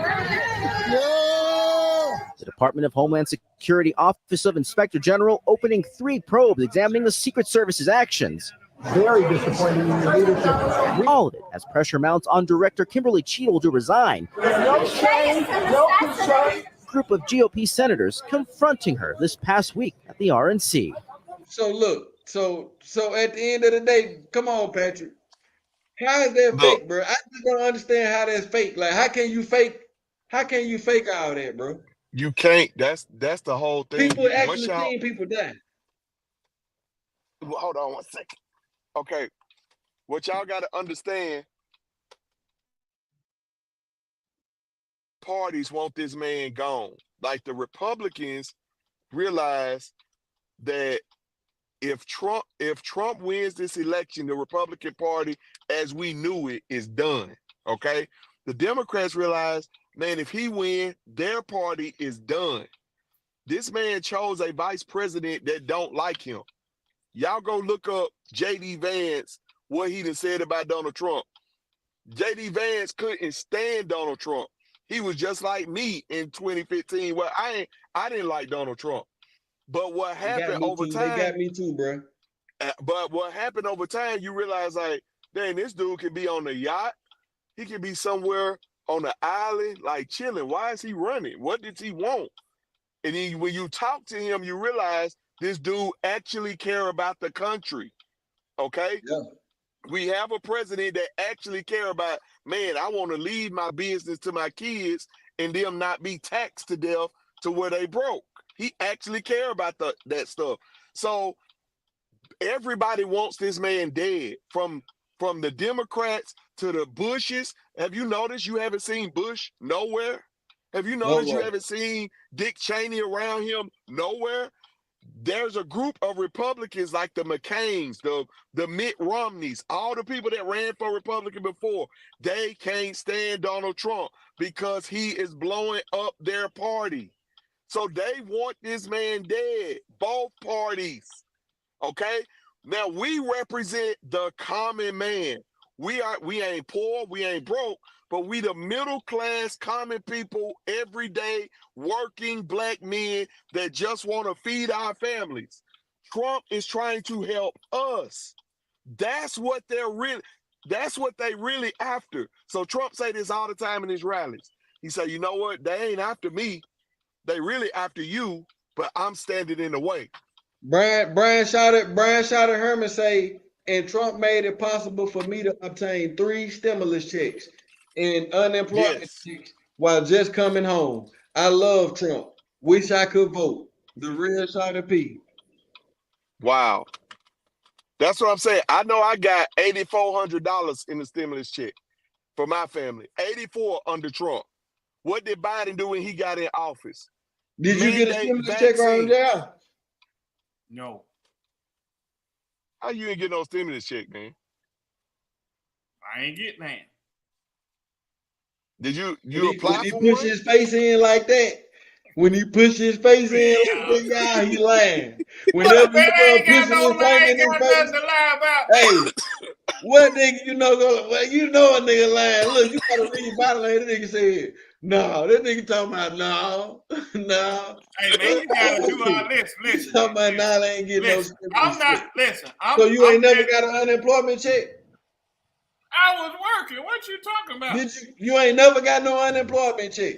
The Department of Homeland Security Office of Inspector General opening 3 probes examining the Secret Service's actions. Very disappointing in your leadership. All of it as pressure mounts on Director Kimberly Cheadle to resign. No shame, no concern. Group of GOP senators confronting her this past week at the RNC. So look, so at the end of the day, come on, Patrick. How is that Look. fake, bro? I just don't understand how that's fake. Like, how can you fake all that, bro? You can't. That's the whole thing. People Once actually y'all, seen people die. hold on 1 second. Okay, what y'all got to understand, parties want this man gone. Like the Republicans realize that if Trump wins this election, the Republican Party, as we knew it, is done. Okay, the Democrats realize, man, if he wins, their party is done. This man chose a vice president that don't like him. Y'all go look up J.D. Vance, what he done said about Donald Trump. J.D. Vance couldn't stand Donald Trump. He was just like me in 2015. Well, I didn't like Donald Trump. But what happened over time? They got me too, bro. But what happened over time, you realize, like, dang, this dude can be on the yacht. He can be somewhere on the island, like chilling. Why is he running? What did he want? And then when you talk to him, you realize this dude actually care about the country. Okay? Yeah. We have a president that actually care about, man, I want to leave my business to my kids and them not be taxed to death to where they broke. He actually care about that stuff. So everybody wants this man dead, from the Democrats to the Bushes. Have you noticed you haven't seen Bush nowhere? Have you noticed you haven't seen Dick Cheney around him nowhere? There's a group of Republicans like the McCains, the Mitt Romneys, all the people that ran for Republican before. They can't stand Donald Trump because he is blowing up their party. So they want this man dead, both parties. Okay? Now we represent the common man. We ain't poor, we ain't broke, but we the middle class common people, everyday working black men that just want to feed our families. Trump is trying to help us. That's what they really after. So Trump say this all the time in his rallies. He say, you know what? They ain't after me. They really after you, but I'm standing in the way. Brian shot at Herman say, and Trump made it possible for me to obtain 3 stimulus checks and unemployment checks while just coming home. I love Trump. Wish I could vote. The real Shot of P. Wow. That's what I'm saying. I know I got $8,400 in the stimulus check for my family. 84 under Trump. What did Biden do when he got in office? Did you get a mandate stimulus check on vaccine. job? No, How you ain't get no stimulus check, man? I ain't getting that. Did you When apply he for push one? his face in like that, when he push his face in like that, y'all, he lying. Whenever Man, you I know ain't got pushing no his lie, finger ain't in his got face, nothing to lie about. hey, what nigga you know go? Well, you know a nigga lying. Look, you gotta read body language. That nigga said, "No." That nigga talking about no, no. Hey man, you gotta do all this. You Listen, talking about man, nah, they ain't getting no listen. stimulus I'm not. check. Listen, So you I'm ain't never just, got an unemployment check? I was working. What you talking about? Did you? You ain't never got no unemployment check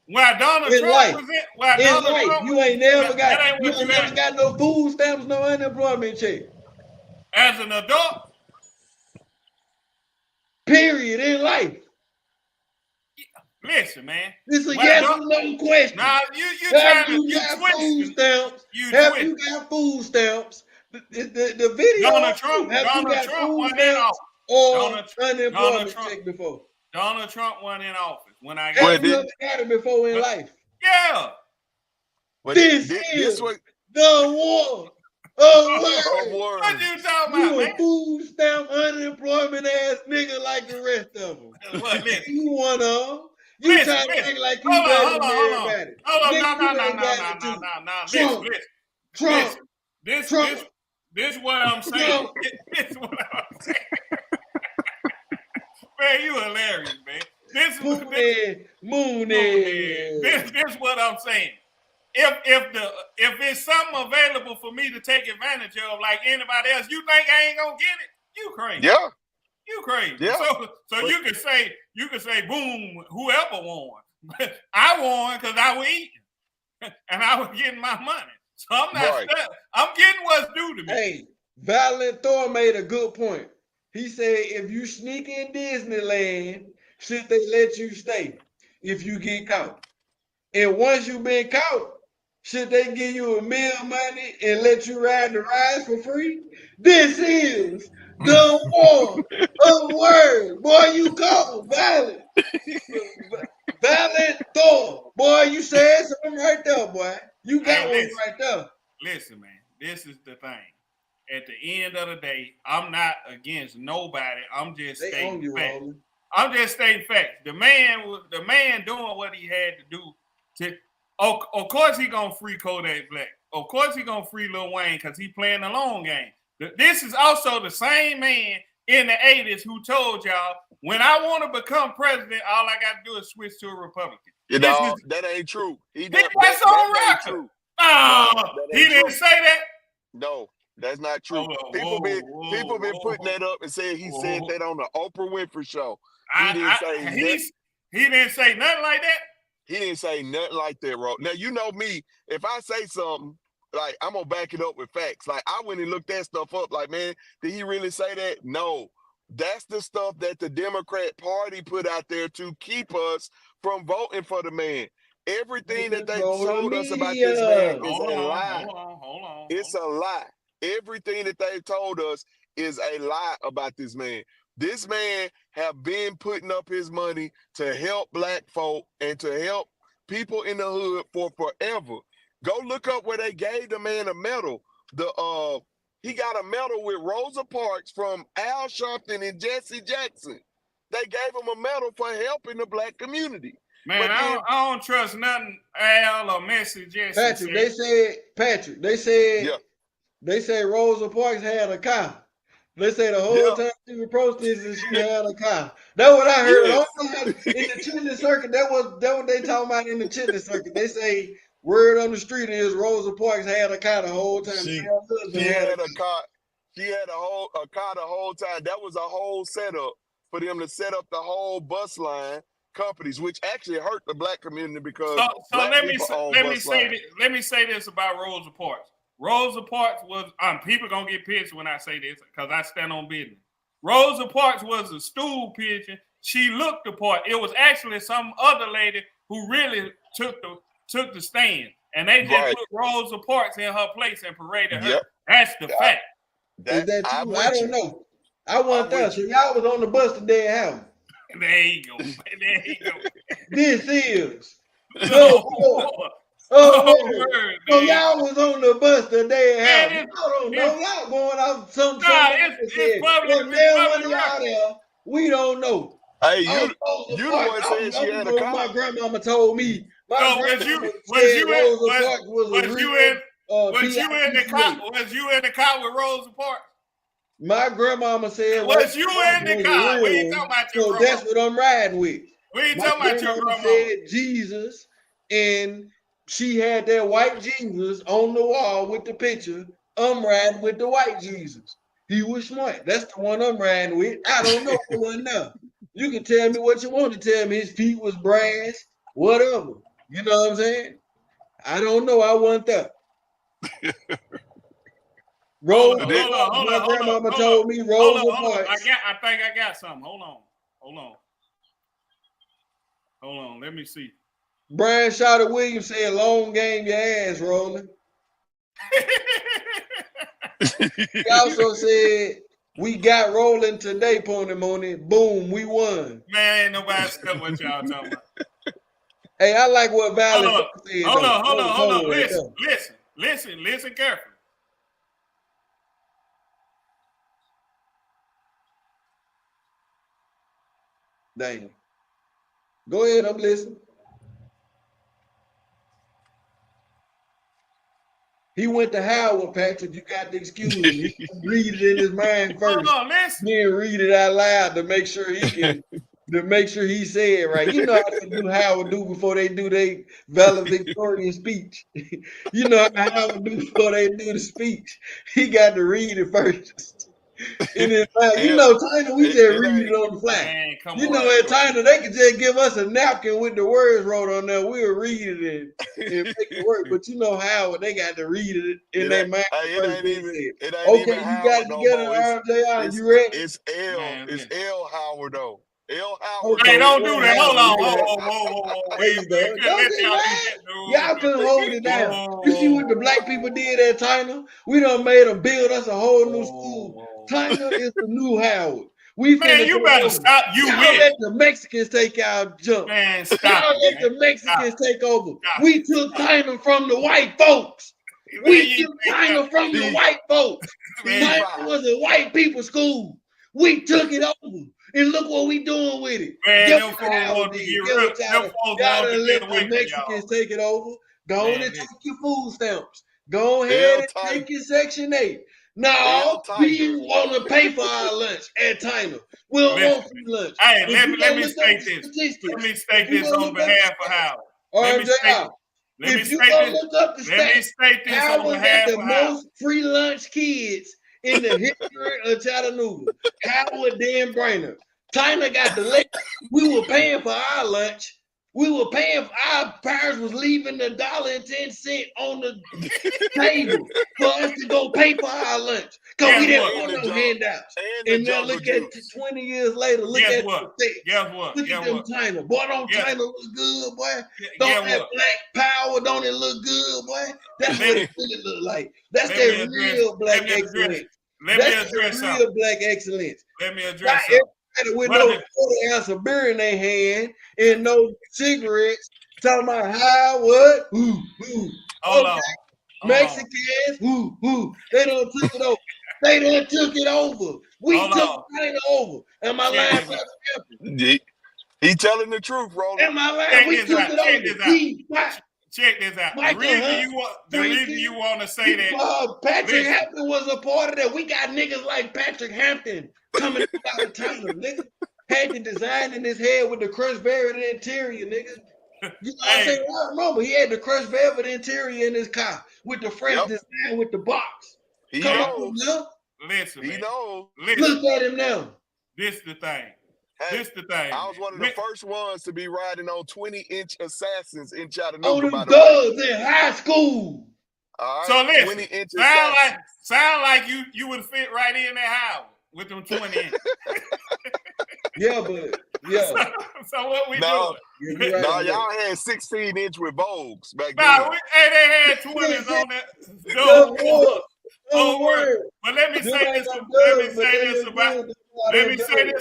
While Donald in Trump life. was in, while In Donald life, Trump you was, ain't never that got. ain't You what ain't you never asked. got no food stamps, no unemployment check. As an adult, Period. In life, listen, man. it's a When yes or adult, no question. now you Have trying to you got food twisting, stamps? you Have you twisting. got food stamps? The video on you. Have you Donald got Trump food went in stamps office. or Donald unemployment check before? Donald Trump went in office when I got Well, Have you in. ever got it before in life? Yeah. This this is what the war of of words. What words. you talking about, You man? a food stamp unemployment ass nigga like the rest of them. What, listen, You one of them. You listen, trying to listen. act like you Hold on, better hold than on, hold on. everybody. Hold on, Nigga, you ain't got it too. Listen, Trump, listen, Trump, listen. Trump, This what I'm saying. Trump. This what I'm saying. Man, you hilarious, man. This Mooney. this what I'm saying. If it's something available for me to take advantage of, like anybody else, you think I ain't gonna get it? You crazy. Yeah, You crazy. yeah. So But- you can say, boom, whoever won. I won because I was eating and I was getting my money. So I'm not Right. stuck. I'm getting what's due to me. Hey, Valiant Thor made a good point. He said if you sneak in Disneyland, should they let you stay if you get caught? And once you've been caught, should they give you a meal money and let you ride the rides for free? This is the war of words. Boy, you caught Valiant. Valiant Thor. Boy, you said something right there, boy. You got Hey, one right there. listen, man. This is the thing. At the end of the day, I'm not against nobody. I'm just They own stating you, facts. Roland. I'm just stating facts. The man doing what he had to do to. Of course he gonna free Kodak Black. Of course he gonna free Lil Wayne because he playing the long game. This is also the same man in the 80s who told y'all, when I want to become president, all I got to do is switch to a Republican. You know, that ain't true. That's on ain't record. true. Oh, that he ain't didn't true. say that. No, that's not true. Hold on, People whoa, been putting that up and saying he said that on the Oprah Winfrey show. He didn't say nothing. He didn't say nothing like that. He didn't say nothing like that, bro. Now you know me. If I say something, like I'm gonna back it up with facts. Like I went and looked that stuff up. Like, man, did he really say that? No. That's the stuff that the Democrat Party put out there to keep us from voting for the man. Everything that they told us about this man is a lie. Hold on. It's a lie. Everything that they told us is a lie about this man. This man have been putting up his money to help black folk and to help people in the hood for forever. Go look up where they gave the man a medal. He got a medal with Rosa Parks from Al Sharpton and Jesse Jackson. They gave him a medal for helping the black community. Man, I don't trust nothing Al or Messi Jesse Patrick, they said Rosa Parks had a car. They say the whole time she was protesting, she had a car. That's what I heard. Yes. In the Chitlin circuit, that what they talking about in the Chitlin circuit. They say word on the street is Rosa Parks had a car the whole time. She had a car. She had a car the whole time. That was a whole setup for them to set up the whole bus line companies, which actually hurt the black community because let me say this about Rosa Parks. Rosa Parks was people gonna get pissed when I say this because I stand on business. Rosa Parks was a stool pigeon. She looked the part. It was actually some other lady who really took the stand, and they just put Rosa Parks in her place and paraded her. That's the fact. Is that true? I don't know. I wasn't there. So y'all was on the bus today, how? There you go. This is the war Word, So man. y'all was on the bus the day it happened. Man, Y'all don't know. Y'all going off some it's public. Well, It's there public one of y'all record. there. We don't know. Hey, I was Rosa you the Parks. one I said she had a know car. my grandmama told me. My So grandmama was said you Rosa Parks was a was real you in the car? PITCH. Was you in the car with Rosa Parks? My grandmama said Was Rosa you Parks in the was a car? We real ain't one. talking about your So grandma. that's what I'm riding with. We ain't My talking about your grandmama grandma. said Jesus, and she had that white Jesus on the wall with the picture. I'm riding with the white Jesus. He was smart. That's the one I'm riding with. I don't know the one now. You can tell me what you want to tell me. His feet was brass, whatever. You know what I'm saying? I don't know. I wasn't there. Rosa Parks, my grandmama told me Rosa Parks. I think I got something. Hold on. Let me see. Brian Shawty Williams said, long game your ass, rolling. He also said, we got rolling today, Pony Money. Boom, we won. Man, ain't nobody stuck what y'all talking about. Hey, I like what Valley said. Hold on. Listen carefully. Dang. Go ahead, I'm listening. He went to Howard, Patrick. You got to excuse him. He read it in his mind first. Hold on, listen. Then read it out loud to make sure he can, to make sure he said it right. You know how they do Howard do before they do their valedictorian speech. You know how Howard do before they do the speech. He got to read it first. In his mind. You know, China, we just read it on the fly. Man, come you on. know, at China, they could just give us a napkin with the words wrote on there. We'll read it and make it work. But you know how they got to read it in their mind. Okay, you got it together, RJR. You ready? It's L Howard though. L Howard. Okay, don't do that. Hold on. Whoa. There you go. Y'all couldn't hold it down. You see what the black people did at China? We done made them build us a whole new school. China is the new Howard. Man, you better stop. Y'all let the Mexicans take our jump. Man, stop. Y'all let the Mexicans take over. We took China from the white folks. We took China from the white folks. China was a white people school. We took it over. And look what we doing with it. Man, Y'all let the Mexicans take it over. Go on and take your food stamps. Go ahead and take your Section 8. No, we want to pay for our lunch at China. We don't want free lunch. Hey, let me state this. Let me state this on behalf of Howard. If you go look up the stats, Howard got the most free lunch kids in the history of Chattanooga. Howard Dan Brainerd. China got the left. We were paying for our lunch. We were paying for our parents was leaving $1.10 on the table for us to go pay for our lunch. Because we didn't want no handouts. And now look at 20 years later, look at the state. Guess what? Look at them China. Boy, don't China look good, boy? Don't that black power, don't it look good, boy? That's what it really look like. That's that real black excellence. That's the real black excellence. Let me address something. With no 40 ounce of beer in their hand and no cigarettes, talking about how, what, Hold on. Mexicans, they done took it over. They done took it over. We took it over. Am I lying, Pastor? He telling the truth, Roland. Am I lying? We took it over. Check this out. The reason you want to say that. Patrick Hampton was a part of that. We got niggas like Patrick Hampton coming out of China, nigga. Had the design in his head with the crushed velvet interior, nigga. You know what I'm saying? I remember he had the crushed velvet interior in his car with the fresh design with the box. He knows. Listen, he knows. Look at him now. This the thing. Hey, I was one of the first ones to be riding on 20-inch Assassins in Chattanooga. Oh, them thugs in high school. All right, so listen, 20-inch sound like you would fit right in that house with them 20 inch. Yeah. So what we doing? No, y'all had 16-inch with Vogues back then. They had 20s on that. Don't worry. But let me say this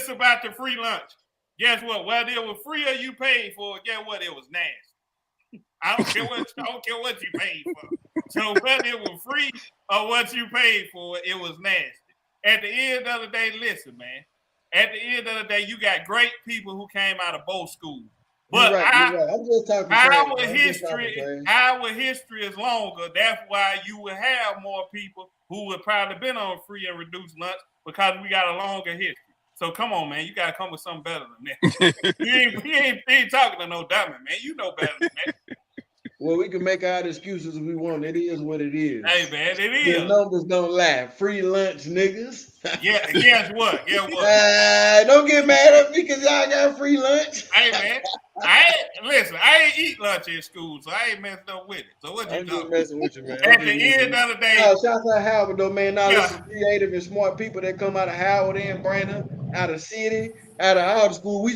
about the free lunch. Guess what? Whether it was free or you paid for it, guess what? It was nasty. I don't care what you paid for. So whether it was free or what you paid for, it was nasty. At the end of the day, listen, man. At the end of the day, you got great people who came out of both schools. But you're right. I'm just talking our history is longer. That's why you would have more people who would probably been on free and reduced lunch because we got a longer history. So come on, man. You got to come with something better than that. you ain't talking to no dummy, man. You know better than that. Well, we can make all the excuses we want. It is what it is. Hey, man, it is. The numbers don't lie. Free lunch, niggas. Yeah, guess what? Don't get mad at me because y'all got free lunch. Hey, man. I ain't eat lunch in school, so I ain't messed up with it. So what you I'm talking? just messing with you, man. At the end of the day. Shout out Howard, though, man. Now, there's some creative and smart people that come out of Howard and Brandon, out of city, out of all the school.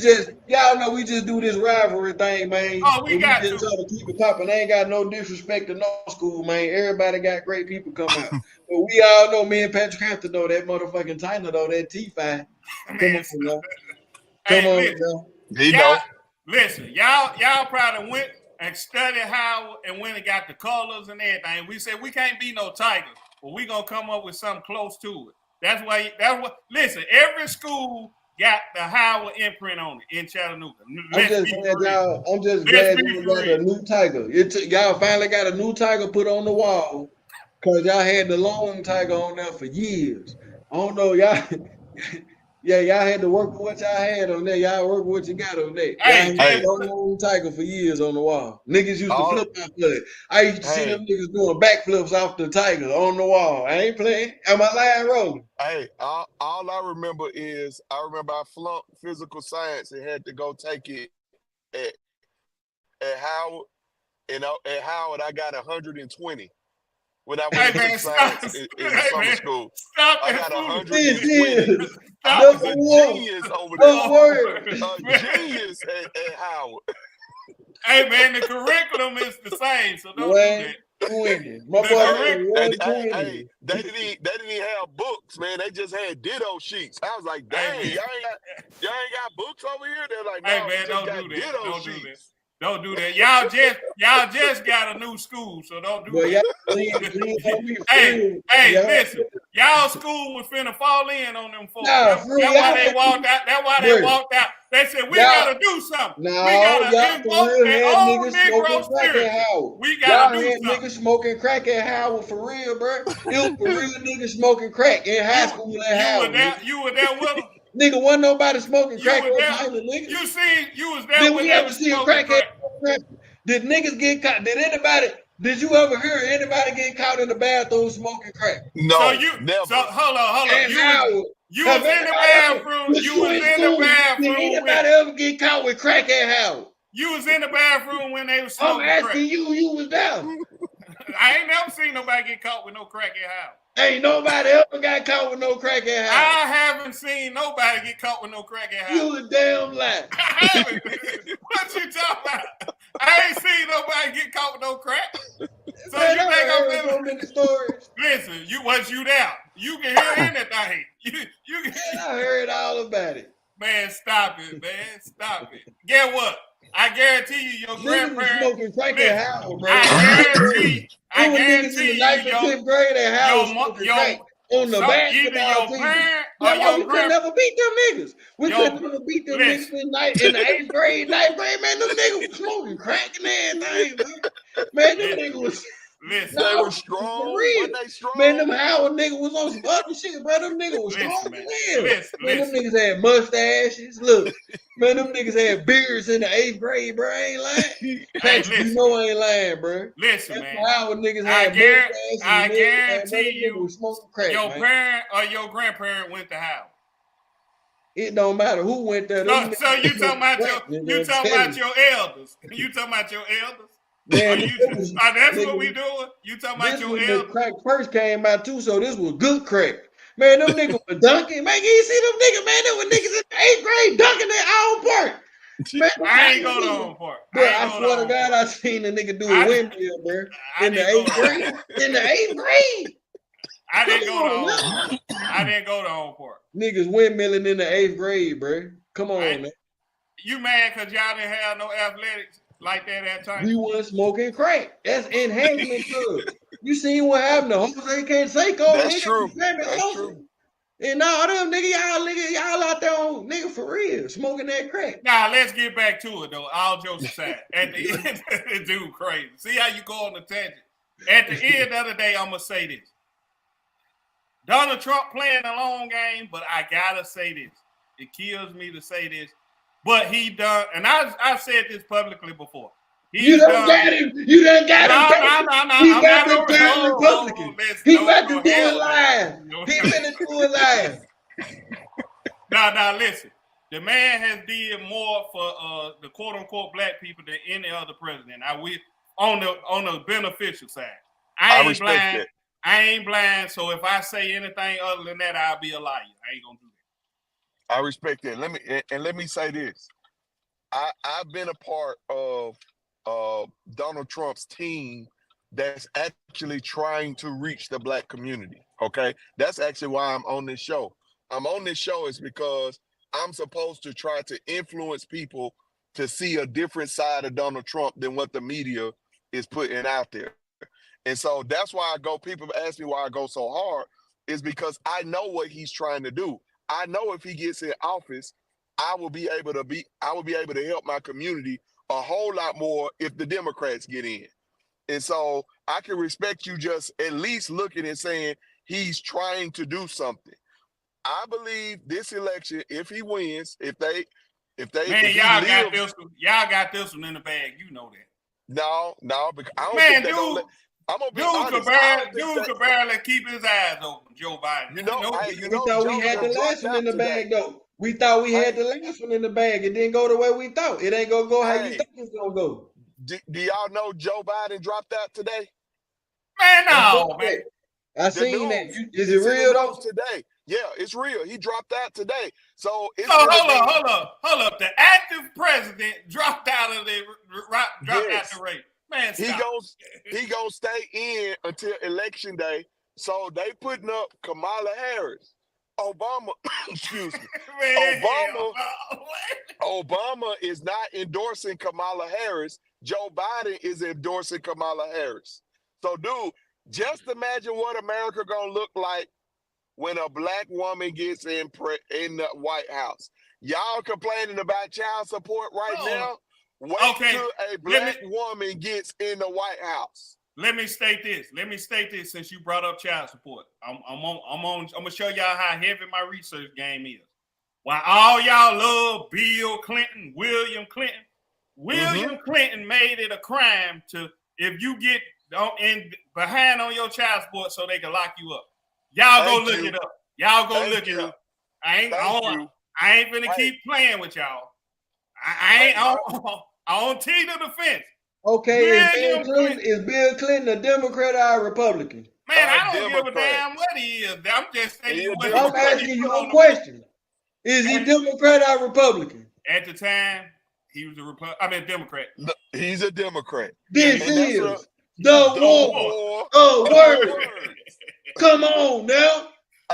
Y'all know we just do this rivalry thing, man. Oh, we got just try to keep it popping. I ain't got no disrespect to no school, man. Everybody got great people come out. But we all know, me and Patrick Hampton know that motherfucking China, though, that T5. Come on, bro. He know. Listen, y'all probably went and studied Howard and went and got the colors and everything. We said we can't be no Tigers, but we gonna come up with something close to it. That's what. Listen, every school got the Howard imprint on it in Chattanooga. I'm just glad you got a new Tiger. Y'all finally got a new Tiger put on the wall because y'all had the long Tiger on there for years. I don't know, y'all. Yeah, y'all had to work with what y'all had on there. Y'all work with what you got on there. Y'all had the long Tiger for years on the wall. Niggas used to flip off of it. I used to see them niggas doing backflips off the Tiger on the wall. I ain't playing. Am I lying, rolling? Hey, all I remember is I flunked physical science and had to go take it at Howard. And at Howard, I got 120. When I went to science in summer school, I got 120. I was a genius over there. A genius at Howard. Hey, man, the curriculum is the same, so don't do that. My Hey, they didn't even have books, man. They just had ditto sheets. I was like, dang, y'all ain't got books over here? They're like, no, hey, man, don't do that. Don't do that. Don't do that. Y'all just got a new school, so don't do that. Hey, listen. Y'all school was finna fall in on them folks. That's why they walked out. That's why they walked out. They said, we gotta do something. We gotta invoke that old Negro spirit. We gotta do something. Niggas smoking crack at Howard for real, bro. It was for real niggas smoking crack in high school at Howard. You were there with them? Nigga, wasn't nobody smoking crack on China, nigga. You was there when they was smoking crack. Did niggas get caught? Did you ever hear anybody get caught in the bathroom smoking crack? No, never. So hold on. You was in the bathroom. You was in the bathroom. Did anybody ever get caught with crack at Howard? You was in the bathroom when they was smoking crack. I'm asking you was there. I ain't never seen nobody get caught with no crack at Howard. Ain't nobody ever got caught with no crack at Howard. I haven't seen nobody get caught with no crack at Howard. You a damn lie. I haven't. What you talking about? I ain't seen nobody get caught with no crack. So man, you think I'm so many stories. Listen, you there. You can hear anything. You can. I heard all about it. Man, stop it, man. Stop it. Get what? I guarantee you, your grandparents smoking crack at Howard, bro. I guarantee you, your grade at Howard smoking crack on the basketball team. That's why we could never beat them niggas. We could never beat them niggas in the 8th grade, 9th grade. Man, them niggas was smoking crack and everything, man. Them niggas was. Listen, they were strong. They strong. Man, them Howard niggas was on some other shit, bro. Them niggas was strong. Man, them niggas had mustaches. Look, man, them niggas had beards in the 8th grade, bro. I ain't lying. Patrick, you know I ain't lying, bro. Listen, man. Howard niggas had mustaches. I guarantee you, crack, your parent or your grandparent went to Howard. It don't matter who went there. So you talking about your elders? You talking about your elders? Man, that's what we doing. You talking about your elders? Crack first came out too, so this was good crack. Man, them niggas were dunking. Man, you see them niggas, man? There were niggas in the 8th grade dunking at Owen Park. Man, I ain't go to Owen Park. Bro, I swear to God, I seen a nigga do a windmill, bro. In the 8th grade. In the 8th grade. I didn't go to Owen Park. Niggas windmilling in the 8th grade, bro. Come on, man. You mad because y'all didn't have no athletics? like that at times? We wasn't smoking crack. That's enhancement drugs. You seen what happened to Jose Canseco, That's nigga? true. Sammy That's Sosa. true. And all them nigga, y'all out there on nigga for real, smoking that crack. Now let's get back to it though. All jokes aside, at the end, dude, crazy. See how you go on the tangent. At the end of the day, I'm gonna say this: Donald Trump playing a long game, but I gotta say this. It kills me to say this, but he done, and I've said this publicly before. You done got him. You done got him. No. He I'm about not to turn Republican. He about to do it live. He finna do it live. Now listen. The man has did more for the quote unquote black people than any other president. I will on the beneficial side. I ain't blind. That. I ain't blind. So if I say anything other than that, I'll be a liar. I ain't gonna do that. I respect that. Let me say this. I've been a part of Donald Trump's team that's actually trying to reach the black community. Okay, that's actually why I'm on this show. I'm on this show is because I'm supposed to try to influence people to see a different side of Donald Trump than what the media is putting out there. And so that's why I go. People ask me why I go so hard is because I know what he's trying to do. I know if he gets in office, I will be able to help my community a whole lot more if the Democrats get in. And so I can respect you just at least looking and saying he's trying to do something. I believe this election, if he wins, if they Man, y'all got this one in the bag. You know that. No, because I don't Man, think dude, I'm gonna be dude honest. could barely keep his eyes open, Joe Biden. We thought we had the last one in the bag, though. We thought we had the last one in the bag. It didn't go the way we thought. It ain't gonna go how you thought it was gonna go. Do y'all know Joe Biden dropped out today? Man, no, man. I seen that. Is it real though? Today. Yeah, it's real. He dropped out today. So it's hold up. The active president dropped out of the out the race. Man, stop. He gonna stay in until election day. So they putting up Kamala Harris. Obama, excuse me. Man, Obama is not endorsing Kamala Harris. Joe Biden is endorsing Kamala Harris. So, dude, just imagine what America gonna look like when a black woman gets in the White House. Y'all complaining about child support now? Wait till a black woman gets in the White House. Let me state this since you brought up child support. I'm gonna show y'all how heavy my research game is. While all y'all love Bill Clinton, William Clinton made it a crime to if you get behind on your child support so they can lock you up. Y'all go look it up. Y'all go look it up. I ain't gonna keep playing with y'all. I ain't on T to the fence. Okay, is Bill Clinton a Democrat or a Republican? Man, I don't give a damn what he is. I'm just saying. I'm asking you a question. Is he Democrat or Republican? At the time, he was a Democrat. He's a Democrat. This is the war of words. Come on now.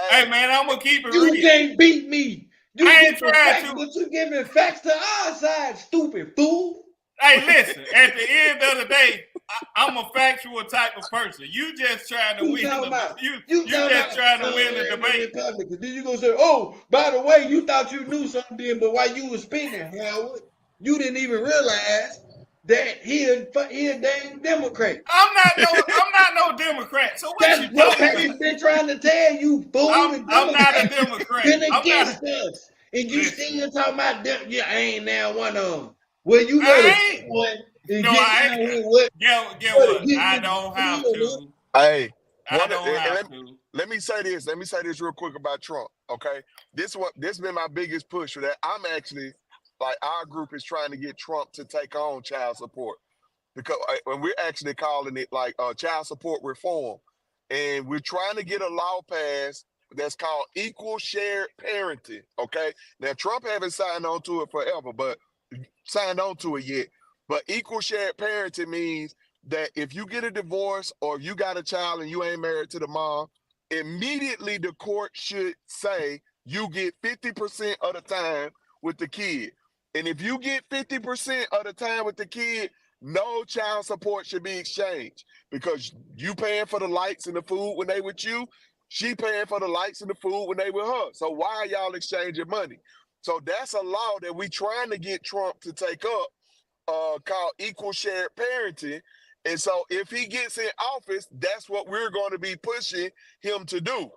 Hey, man, I'm going to keep it real. You can't beat me. I ain't trying to. But you giving facts to our side, stupid fool. Hey, listen, at the end of the day, I'm a factual type of person. You just trying to win. You just trying to win the debate. Then you gonna say, "Oh, by the way, you thought you knew something, but while you was spinning, Howard, you didn't even realize that he a damn Democrat." I'm not no Democrat. So what you talking? He's been trying to tell you, fool. I'm not a Democrat. Been against us, and you still talking about them. Yeah, I ain't now one of them. Well, you know I ain't. No, I ain't. Get what? I don't have to. Hey, I don't have to. Let me say this. Let me say this real quick about Trump. Okay, this been my biggest push for that. I'm actually like our group is trying to get Trump to take on child support because when we're actually calling it like child support reform, and we're trying to get a law passed that's called equal shared parenting. Okay, now Trump haven't signed on to it forever, but yet. But equal shared parenting means that if you get a divorce or if you got a child and you ain't married to the mom, immediately the court should say you get 50% of the time with the kid. And if you get 50% of the time with the kid, no child support should be exchanged because you paying for the lights and the food when they with you, she paying for the lights and the food when they with her. So why are y'all exchanging money? So that's a law that we trying to get Trump to take up, called equal shared parenting. And so if he gets in office, that's what we're going to be pushing him to do.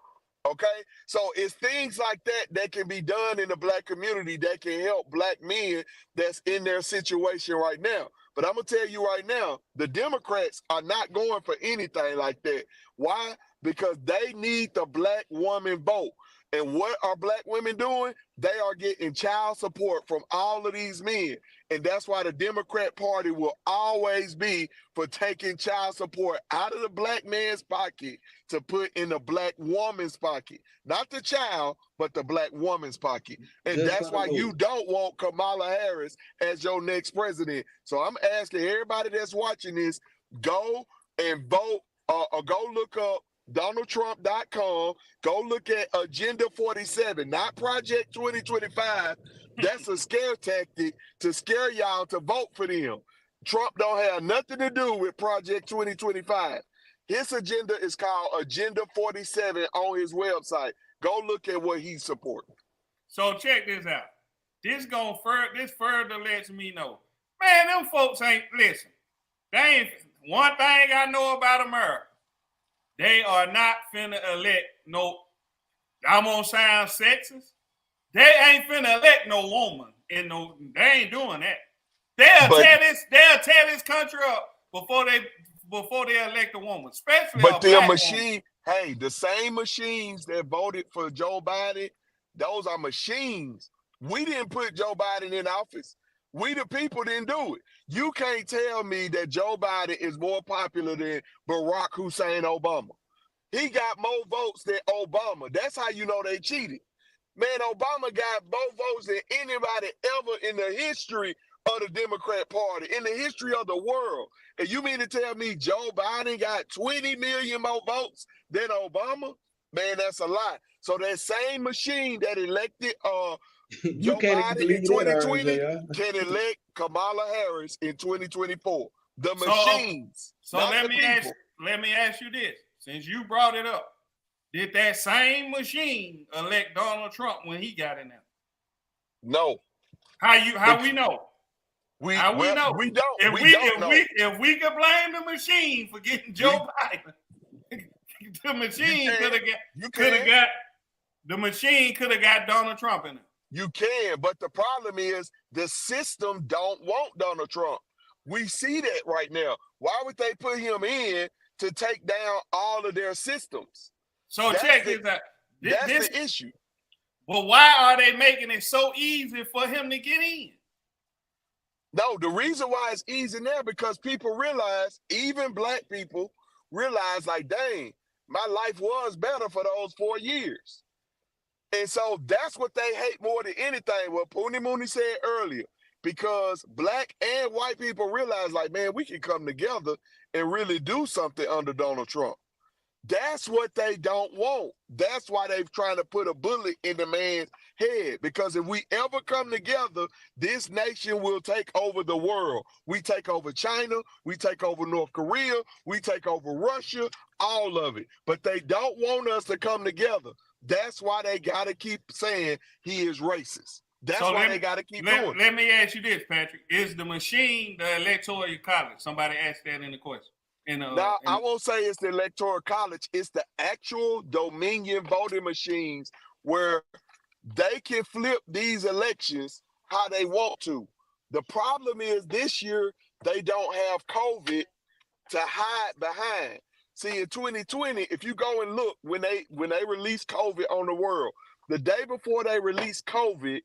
Okay, so it's things like that that can be done in the Black community that can help Black men that's in their situation right now. But I'm gonna tell you right now, the Democrats are not going for anything like that. Why? Because they need the Black woman vote. And what are Black women doing? They are getting child support from all of these men. And that's why the Democrat Party will always be for taking child support out of the Black man's pocket to put in the Black woman's pocket. Not the child, but the Black woman's pocket. And Just that's for the why vote. you don't want Kamala Harris as your next president. So I'm asking everybody that's watching this, go and vote, or go look up DonaldTrump.com. Go look at Agenda 47, not Project 2025. That's a scare tactic to scare y'all to vote for them. Trump don't have nothing to do with Project 2025. His agenda is called Agenda 47 on his website. Go look at what he's supporting. So check this out. This further lets me know, man, them folks ain't listen. They ain't one thing I know about America. They are not finna elect no. I'm gonna sound sexist. They ain't finna elect no woman in no. They ain't doing that. They'll tear this country up before they elect a woman, especially But a their Black machine, hey, the same machines that voted for Joe Biden, those are machines. We didn't put Joe Biden in office. We the people didn't do it. You can't tell me that Joe Biden is more popular than Barack Hussein Obama. He got more votes than Obama. That's how you know they cheated. Man, Obama got more votes than anybody ever in the history of the Democrat Party, in the history of the world. And you mean to tell me Joe Biden got 20 million more votes than Obama? Man, that's a lie. So that same machine that elected You Joe can't even Biden believe in that, 2020 RJ. can elect Kamala Harris in 2024. The So, machines, So not let the me people. ask you this. Since you brought it up, did that same machine elect Donald Trump when he got in there? No. How we know? We How we know? we don't. If We don't know. if we could blame the machine for getting Joe Biden, the machine could have got Donald Trump in it. You can, but the problem is the system don't want Donald Trump. We see that right now. Why would they put him in to take down all of their systems? So check this out. That's the issue. But why are they making it so easy for him to get in? No, the reason why it's easy now because people realize, even Black people realize, like, dang, my life was better for those 4 years. And so that's what they hate more than anything. What Poonie Mooney said earlier, because Black and white people realize, like, man, we can come together and really do something under Donald Trump. That's what they don't want. That's why they're trying to put a bullet in the man's head. Because if we ever come together, this nation will take over the world. We take over China. We take over North Korea. We take over Russia, all of it. But they don't want us to come together. That's why they got to keep saying he is racist. That's why they got to keep doing it. Let me ask you this, Patrick. Is the machine the Electoral College? Somebody asked that in the question. I won't say it's the Electoral College. It's the actual Dominion voting machines where they can flip these elections how they want to. The problem is this year they don't have COVID to hide behind. See, in 2020, if you go and look when they released COVID on the world, the day before they released COVID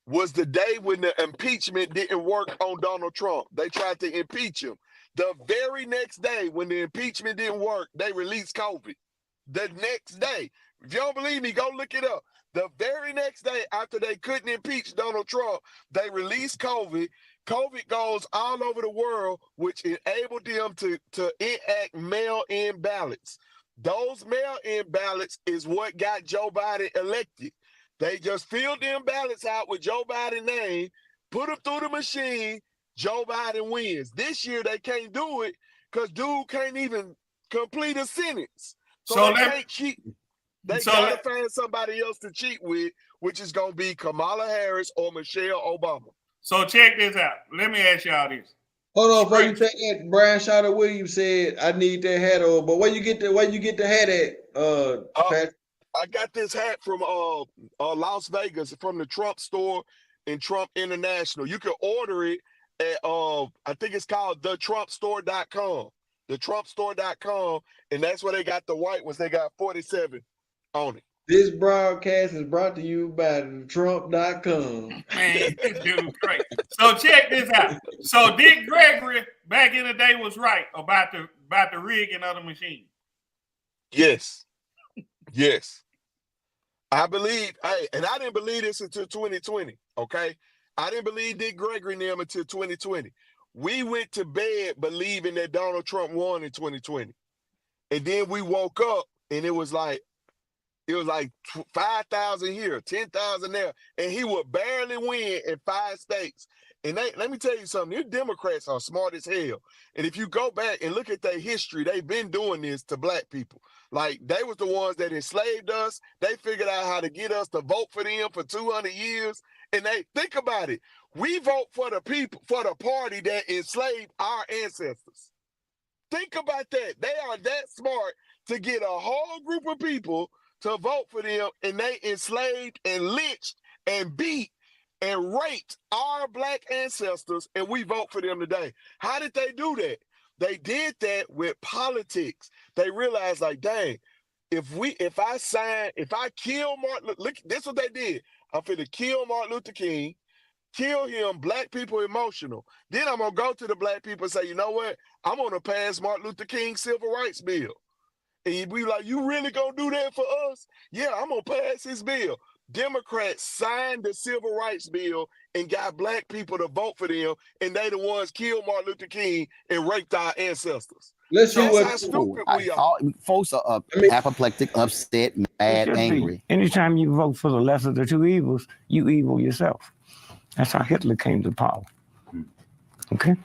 was the day when the impeachment didn't work on Donald Trump. They tried to impeach him. The very next day, when the impeachment didn't work, they released COVID. The next day. If you don't believe me, go look it up. The very next day after they couldn't impeach Donald Trump, they released COVID. COVID goes all over the world, which enabled them to enact mail-in ballots. Those mail-in ballots is what got Joe Biden elected. They just filled them ballots out with Joe Biden's name, put them through the machine, Joe Biden wins. This year they can't do it because dude can't even complete a sentence. So they can't cheat. They gotta find somebody else to cheat with, which is gonna be Kamala Harris or Michelle Obama. So check this out. Let me ask y'all this. Hold on, before you take that, Brian Shadow Williams said, "I need that hat on." But where you get the hat at? Pat? I got this hat from Las Vegas from the Trump store in Trump International. You can order it at I think it's called thetrumpstore.com. Thetrumpstore.com, and that's where they got the white ones. They got 47 on it. This broadcast is brought to you by Trump.com. Man, this dude's crazy. So check this out. So Dick Gregory back in the day was right about the rigging of the machine. Yes. Yes. I believe, and I didn't believe this until 2020, okay? I didn't believe Dick Gregory and them until 2020. We went to bed believing that Donald Trump won in 2020. And then we woke up and it was like 5,000 here, 10,000 there, and he would barely win in 5 states. And let me tell you something, these Democrats are smart as hell. And if you go back and look at their history, they've been doing this to black people. Like, they was the ones that enslaved us. They figured out how to get us to vote for them for 200 years. And they think about it. We vote for the people, for the party that enslaved our ancestors. Think about that. They are that smart to get a whole group of people to vote for them, and they enslaved and lynched and beat and raped our black ancestors, and we vote for them today. How did they do that? They did that with politics. They realized, like, dang, if I kill Martin, look, this is what they did. I'm finna kill Martin Luther King, kill him, black people emotional. Then I'm gonna go to the black people and say, you know what? I'm gonna pass Martin Luther King's civil rights bill. And you'd be like, you really gonna do that for us? Yeah, I'm gonna pass his bill. Democrats signed the civil rights bill and got black people to vote for them, and they the ones killed Martin Luther King and raped our ancestors. Let's see how stupid we are. Folks are apoplectic, upset, mad, angry. Anytime you vote for the lesser of the two evils, you evil yourself. That's how Hitler came to power. Okay?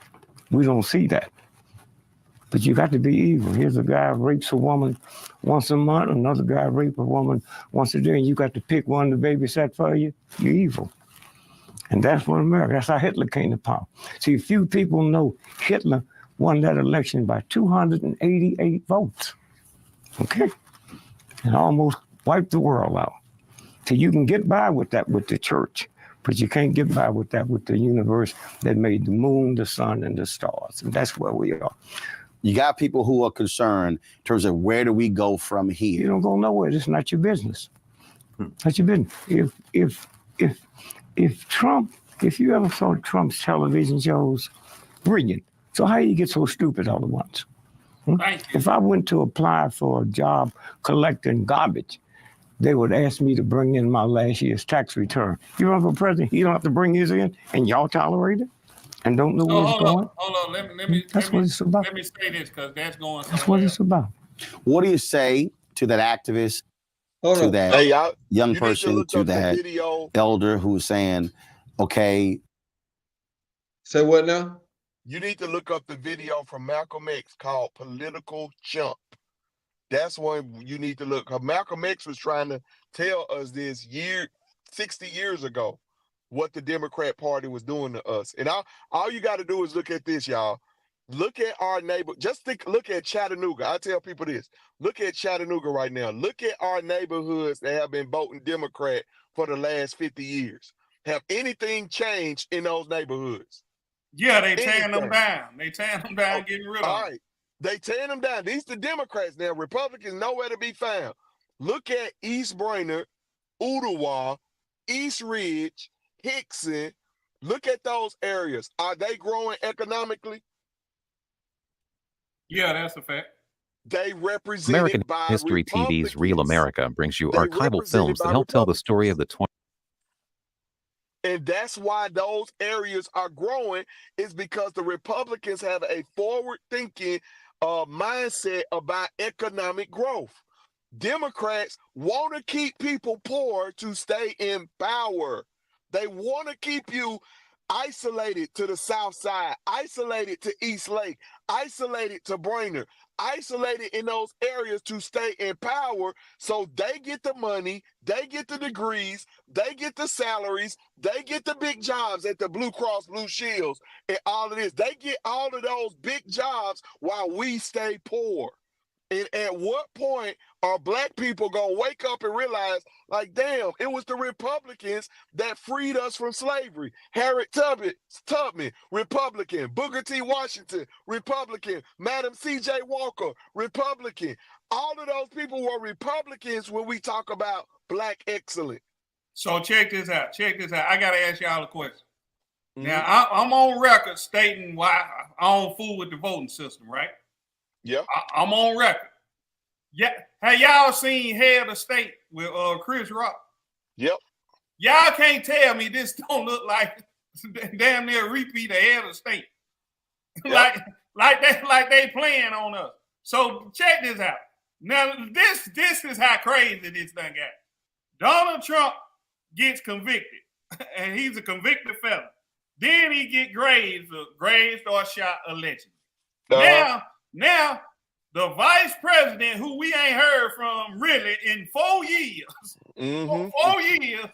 We don't see that. But you got to be evil. Here's a guy who rapes a woman once a month, another guy rapes a woman once a day, and you got to pick one to babysat for you. You're evil. And that's what America, that's how Hitler came to power. See, few people know Hitler won that election by 288 votes. Okay? And almost wiped the world out. So you can get by with that with the church, but you can't get by with that with the universe that made the moon, the sun, and the stars. And that's where we are. You got people who are concerned in terms of where do we go from here? You don't go nowhere. It's not your business. That's your business. If you ever saw Trump's television shows, brilliant. So how you get so stupid all at once? If I went to apply for a job collecting garbage, they would ask me to bring in my last year's tax return. You run for president, you don't have to bring his in, and y'all tolerate it? And don't know where it's going? Hold on. Let me say this, because that's going somewhere. That's what it's about. What do you say to that activist, to that young person, to that elder who's saying, okay. Say what now? You need to look up the video from Malcolm X called Political Chump. That's one you need to look. Malcolm X was trying to tell us this 60 years ago, what the Democrat Party was doing to us. And all you got to do is look at this, y'all. Look at our neighbor. Look at Chattanooga. I tell people this. Look at Chattanooga right now. Look at our neighborhoods that have been voting Democrat for the last 50 years. Have anything changed in those neighborhoods? Yeah, they tearing them down. They tearing them down, getting rid of them. All right. They tearing them down. These the Democrats now. Republicans nowhere to be found. Look at East Brainerd, Ottawa, East Ridge, Hickson. Look at those areas. Are they growing economically? Yeah, that's a fact. They represent American History TV's Real America brings you archival films that help tell the story of the 20th. And that's why those areas are growing, is because the Republicans have a forward-thinking mindset about economic growth. Democrats want to keep people poor to stay in power. They want to keep you isolated to the south side, isolated to East Lake, isolated to Brainerd, isolated in those areas to stay in power, so they get the money, they get the degrees, they get the salaries, they get the big jobs at the Blue Cross Blue Shields and all of this. They get all of those big jobs while we stay poor. And at what point are black people going to wake up and realize, like, damn, it was the Republicans that freed us from slavery? Harriet Tubman, Republican. Booker T. Washington, Republican. Madam C.J. Walker, Republican. All of those people were Republicans when we talk about black excellence. So check this out. I got to ask y'all a question. Mm-hmm. Now, I'm on record stating why I don't fool with the voting system, right? Yeah, I'm on record. Yeah, have y'all seen Head of State with Chris Rock? Yep. Y'all can't tell me this don't look like damn near repeat of Head of State. Yep. like they playing on us. So check this out. Now this is how crazy this thing got. Donald Trump gets convicted, and he's a convicted felon. Then he get grazed or shot allegedly. Now, the vice president, who we ain't heard from really in 4 years, mm-hmm. 4 years,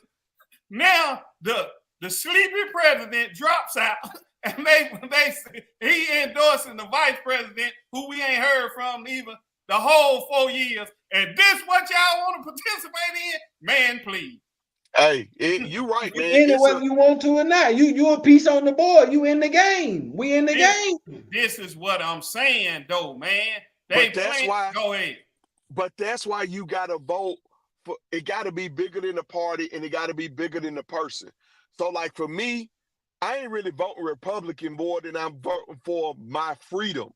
now the sleepy president drops out, and he endorsing the vice president, who we ain't heard from even the whole 4 years. And this what y'all want to participate in? Man, please. Hey, you right, man. In it whether you want to or not. You a piece on the board. You in the game. We in the game. This is what I'm saying, though, man. Go ahead. But that's why you gotta vote for. It gotta be bigger than the party, and it gotta be bigger than the person. So, like for me, I ain't really voting Republican more than I'm voting for my freedom.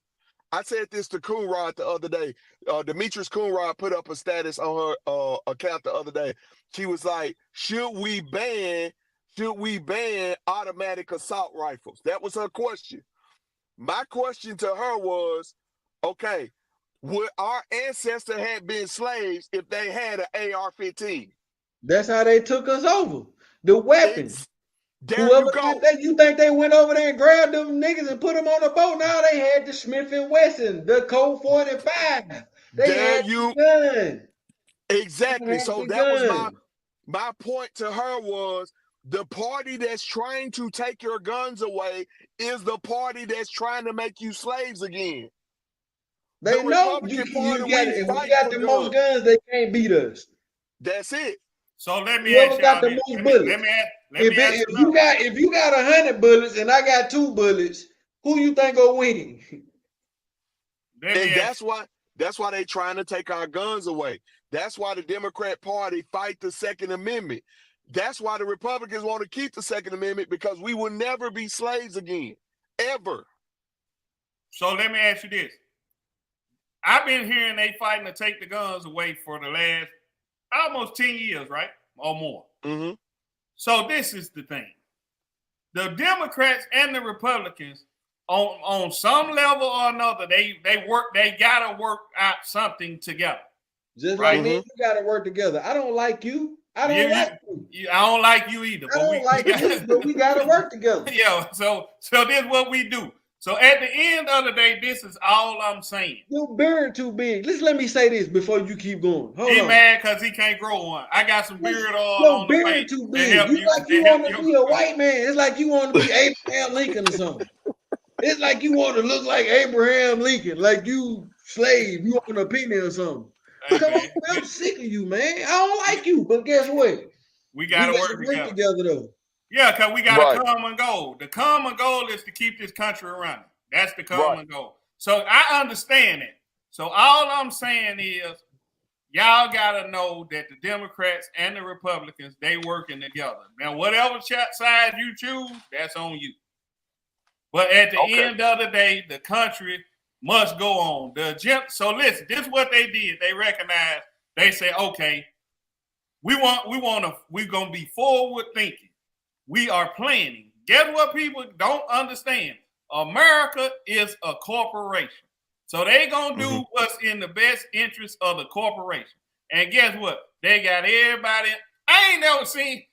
I said this to Coonrod the other day. Demetrius Coonrod put up a status on her account the other day. She was like, should we ban automatic assault rifles? That was her question. My question to her was, okay, would our ancestors have been slaves if they had an AR-15? That's how they took us over. The weapons. There you go. You think they went over there and grabbed them niggas and put them on a boat? Now they had the Smith & Wesson, the Colt 45. They had the gun. Exactly. So that was my point to her was, the party that's trying to take your guns away is the party that's trying to make you slaves again. They know if we got the most guns, they can't beat us. That's it. So let me ask got the most bullets. If you got 100 bullets and I got 2 bullets, who you think will win? And that's why they trying to take our guns away. That's why the Democrat Party fight the Second Amendment. That's why the Republicans want to keep the Second Amendment, because we will never be slaves again, ever. So let me ask you this. I've been hearing they fighting to take the guns away for the last almost 10 years, right? Or more. Mm-hmm. So this is the thing. The Democrats and the Republicans, on some level or another, they gotta work out something together. Just like me, you gotta work together. I don't like you. I don't like you either. But we gotta work together. Yeah. So this is what we do. So at the end of the day, this is all I'm saying. Your beard too big. Let me say this before you keep going. He mad because he can't grow one. I got some beard all your on beard the face. Too big. You want to be a white man. It's like you want to be Abraham Lincoln or something. It's like you want to look like Abraham Lincoln, like you slave. You want an opinion or something. Come on, I'm sick of you, man. I don't like you, but guess what? We gotta work together though. Yeah, because we got a common goal. The common goal is to keep this country running. That's the common goal. So I understand it. So all I'm saying is, y'all got to know that the Democrats and the Republicans, they working together. Now, whatever side you choose, that's on you. But at the end of the day, the country must go on. So listen, this is what they did. They recognized, they said, okay, we're gonna be forward thinking. We are planning. Guess what people don't understand? America is a corporation. So they gonna do what's in the best interest of the corporation. And guess what? They got everybody. I ain't never seen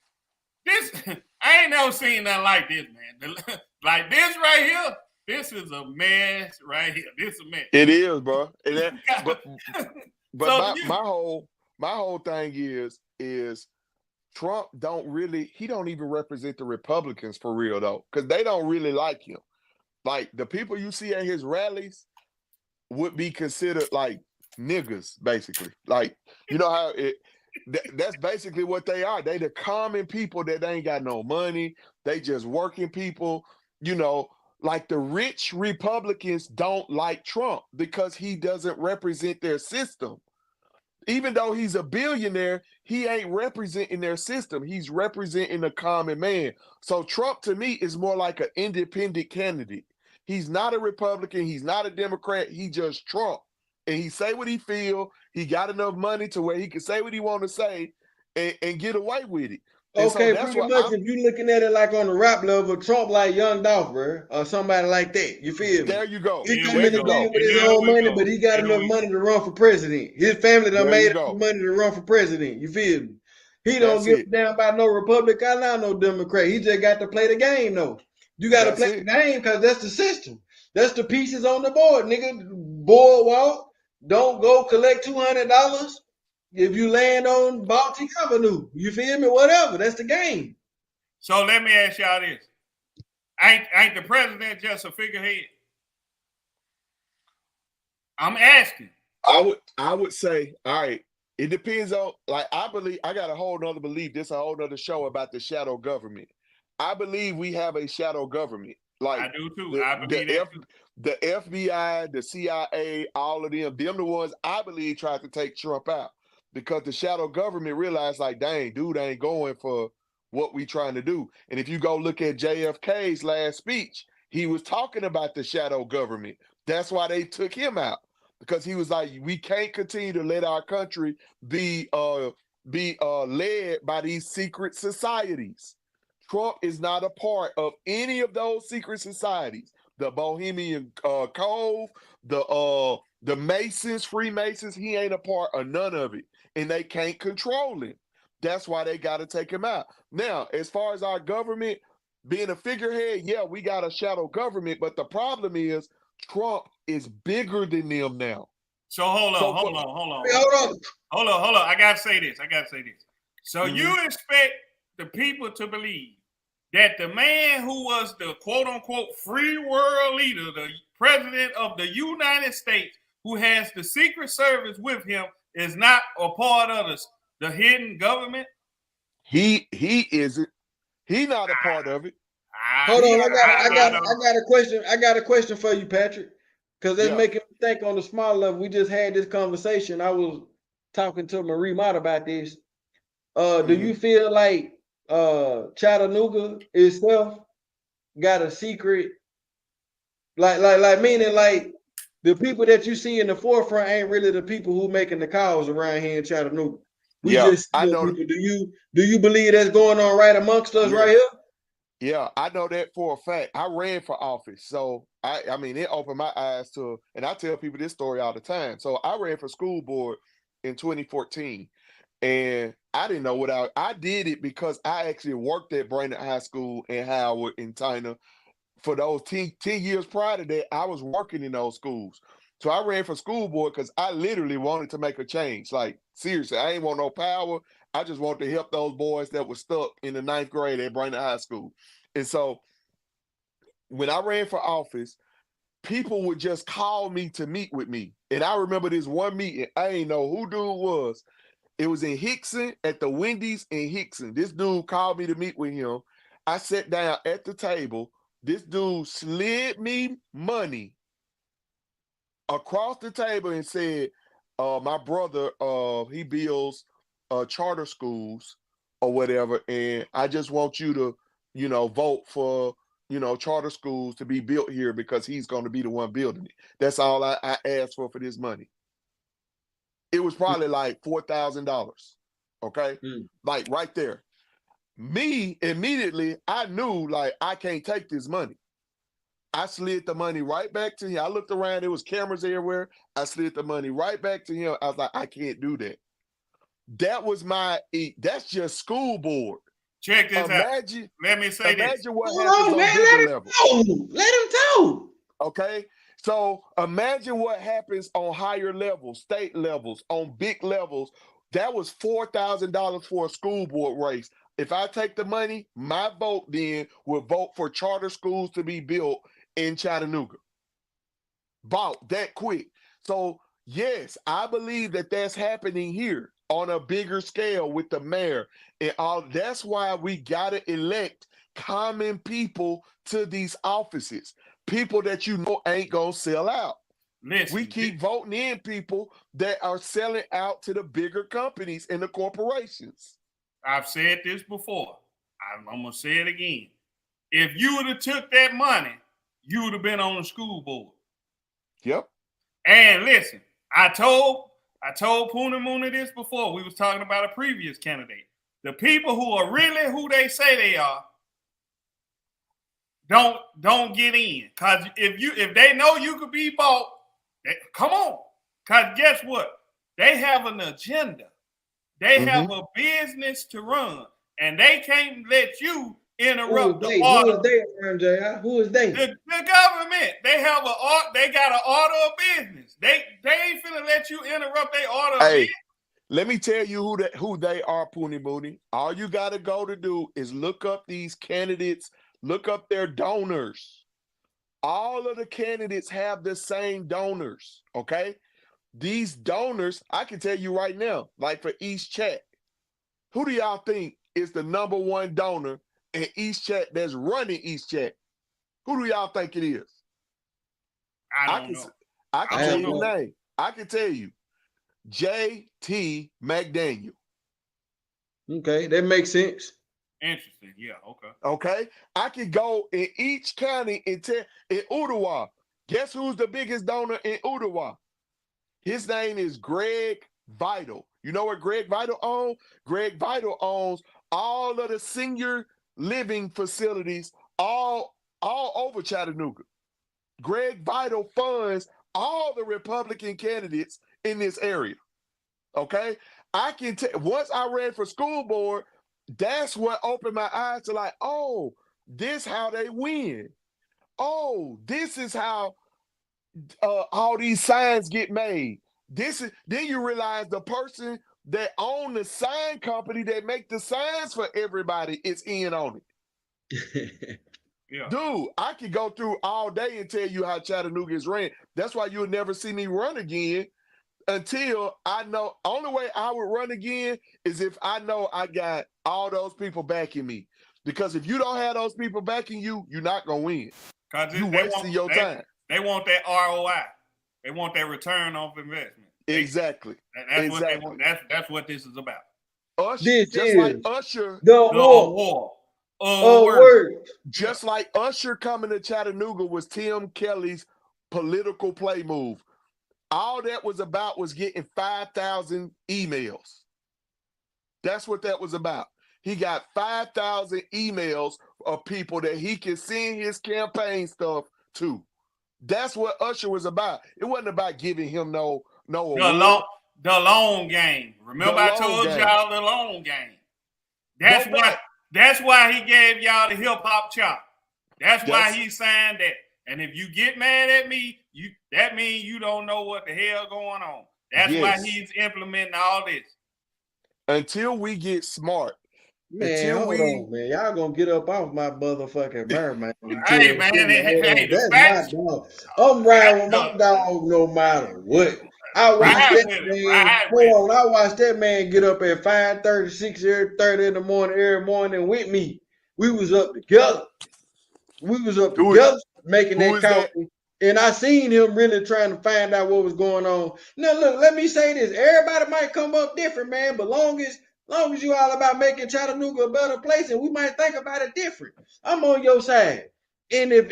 this. I ain't never seen nothing like this, man. Like this right here, this is a mess right here. This is a mess. It is, bro. But So my whole thing is Trump he don't even represent the Republicans for real though, because they don't really like him. Like the people you see at his rallies would be considered like niggas, basically. Like, you know how that's basically what they are. They the common people that ain't got no money. They just working people, you know, like the rich Republicans don't like Trump because he doesn't represent their system. Even though he's a billionaire, he ain't representing their system. He's representing the common man. So Trump to me is more like an independent candidate. He's not a Republican. He's not a Democrat. He just Trump. And he say what he feel. He got enough money to where he can say what he want to say and get away with it. And okay, so pretty much if you looking at it like on the rap level, Trump like Young Dolph, bro, or somebody like that. You feel me? There you go. He come in the deal with his own money, but he got enough money to run for president. His family done made enough money to run for president. You feel me? He don't give a damn about no Republican, not no Democrat. He just got to play the game, though. You got to play the game because that's the system. That's the pieces on the board, nigga. Boardwalk. Don't go collect $200 if you land on Baltic Avenue. You feel me? Whatever. That's the game. So let me ask y'all this. Ain't the president just a figurehead? I'm asking. I would say, all right, it depends on, like, I believe, I got a whole nother belief. This a whole nother show about the shadow government. I believe we have a shadow government. Like I do too. I believe that too. The FBI, the CIA, all of them the ones I believe tried to take Trump out because the shadow government realized, like, dang, dude ain't going for what we trying to do. And if you go look at JFK's last speech, he was talking about the shadow government. That's why they took him out, because he was like, we can't continue to let our country be led by these secret societies. Trump is not a part of any of those secret societies. The Bohemian Cove, the Masons, Freemasons, he ain't a part of none of it. And they can't control him. That's why they got to take him out. Now, as far as our government being a figurehead, yeah, we got a shadow government, but the problem is Trump is bigger than them now. So hold on. I gotta say this. So you expect the people to believe that the man who was the quote unquote free world leader, the president of the United States, who has the Secret Service with him, is not a part of the hidden government? He isn't. He's not a part of it. Hold on, I got a question. I got a question for you, Patrick. Because that's making me think on the small level. We just had this conversation. I was talking to Marie Mott about this. Do you feel like Chattanooga itself got a secret, like meaning like the people that you see in the forefront ain't really the people who making the calls around here in Chattanooga? I know. Do you believe that's going on right amongst us right here? Yeah, I know that for a fact. I ran for office, so I mean it opened my eyes to, and I tell people this story all the time. So I ran for school board in 2014. And I didn't know what I did it because I actually worked at Brandon High School in Howard in China. For those 10 years prior to that, I was working in those schools. So I ran for school board because I literally wanted to make a change. Like, seriously, I ain't want no power. I just wanted to help those boys that were stuck in the 9th grade at Brandon High School. And so when I ran for office, people would just call me to meet with me. And I remember this one meeting. I ain't know who dude was. It was in Hickson at the Wendy's in Hickson. This dude called me to meet with him. I sat down at the table. This dude slid me money across the table and said, my brother, he builds charter schools or whatever. And I just want you to, vote for, charter schools to be built here because he's going to be the one building it. That's all I asked for this money. It was probably like $4,000. Okay. Like right there. Me, immediately, I knew like I can't take this money. I slid the money right back to him. I looked around, there was cameras everywhere. I slid the money right back to him. I was like, I can't do that. That's just school board. Check this imagine, out. Let me say this. Imagine what happens on bigger levels. Let him talk. Okay? So imagine what happens on higher levels, state levels, on big levels. That was $4,000 for a school board race. If I take the money, my vote then would vote for charter schools to be built in Chattanooga. Bought that quick. So yes, I believe that that's happening here on a bigger scale with the mayor and all. That's why we gotta elect common people to these offices, people that you know ain't gonna sell out. Listen, we keep voting in people that are selling out to the bigger companies and the corporations. I've said this before. I'm gonna say it again. If you would have took that money, you would have been on the school board. Yep. And listen, I told Puna Mooney this before. We was talking about a previous candidate. The people who are really who they say they are don't get in. Cause if they know you could be bought, come on. Cause guess what? They have an agenda. They have a business to run, and they can't let you interrupt the order. Who is they, RJ? Who is they? The government. They have they got an order of business. They ain't finna let you interrupt their order of business. Let me tell you who they are, Poonie Mooney. All you gotta go to do is look up these candidates, look up their donors. All of the candidates have the same donors, okay? These donors, I can tell you right now, like for East Chat, who do y'all think is the #1 donor in East Chat that's running East Chat? Who do y'all think it is? I don't know. I can tell you the name. I can tell you. J.T. McDaniel. Okay, that makes sense. Interesting. Yeah, okay. Okay. I could go in each county and tell in Ottawa. Guess who's the biggest donor in Ottawa? His name is Greg Vital. You know what Greg Vital owns? Greg Vital owns all of the senior living facilities all over Chattanooga. Greg Vital funds all the Republican candidates in this area. Okay? I can tell, once I ran for school board, that's what opened my eyes to like, oh, this how they win. Oh, this is how all these signs get made. Then you realize the person that own the sign company that make the signs for everybody is in on it. Yeah. Dude, I could go through all day and tell you how Chattanooga is ran. That's why you'll never see me run again until I know. Only way I would run again is if I know I got all those people backing me. Because if you don't have those people backing you, you're not gonna win. You wasting your time. They want that ROI. They want that return on investment. Exactly. That's what they want. That's what this is about. Usher, just like Usher, the war. Just like Usher coming to Chattanooga was Tim Kelly's political play move. All that was about was getting 5,000 emails. That's what that was about. He got 5,000 emails of people that he can send his campaign stuff to. That's what Usher was about. It wasn't about giving him no the long game. Remember, I told y'all the long game. That's why he gave y'all the hip hop chop. That's why he signed that. And if you get mad at me, that means you don't know what the hell going on. That's why he's implementing all this. Until we get smart. Man, hold on, man. Y'all gonna get up off my motherfucking bird, man. Hey, man, that's my dog. I'm riding with my dog no matter what. I watched that man get up at 5:30, 6:30 in the morning every morning with me. We was up together. Making that coffee. And I seen him really trying to find out what was going on. Now, look, let me say this. Everybody might come up different, man, but long as you all about making Chattanooga a better place, and we might think about it different. I'm on your side. And if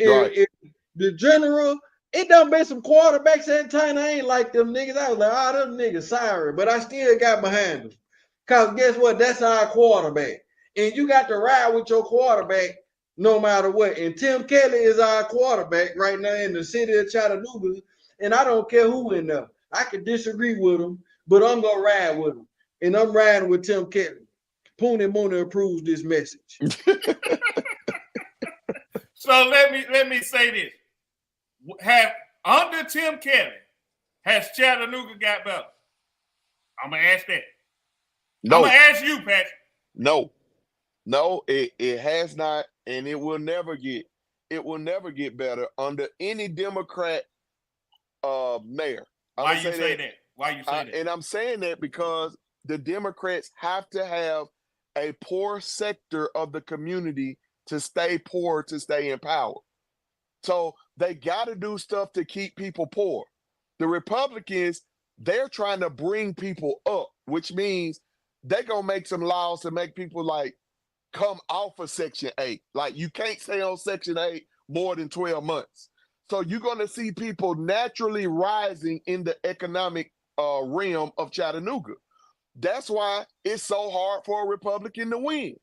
the general, it done been some quarterbacks at the time. I ain't like them niggas. I was like, them niggas sorry. But I still got behind them. Because guess what? That's our quarterback. And you got to ride with your quarterback no matter what. And Tim Kelly is our quarterback right now in the city of Chattanooga. And I don't care who in there. I can disagree with him, but I'm going to ride with him. And I'm riding with Tim Kelly. Poonie Mooney approves this message. So let me say this: under Tim Kelly, has Chattanooga got better? I'm gonna ask that. No. I'm gonna ask you, Patrick. No, it has not, and it will never get better under any Democrat mayor. Why you say that? Why you say that? And I'm saying that because the Democrats have to have a poor sector of the community to stay poor, to stay in power. So they got to do stuff to keep people poor. The Republicans, they're trying to bring people up, which means they're going to make some laws to make people like come off of Section 8. Like you can't stay on Section 8 more than 12 months. So you're going to see people naturally rising in the economic realm of Chattanooga. That's why it's so hard for a Republican to win,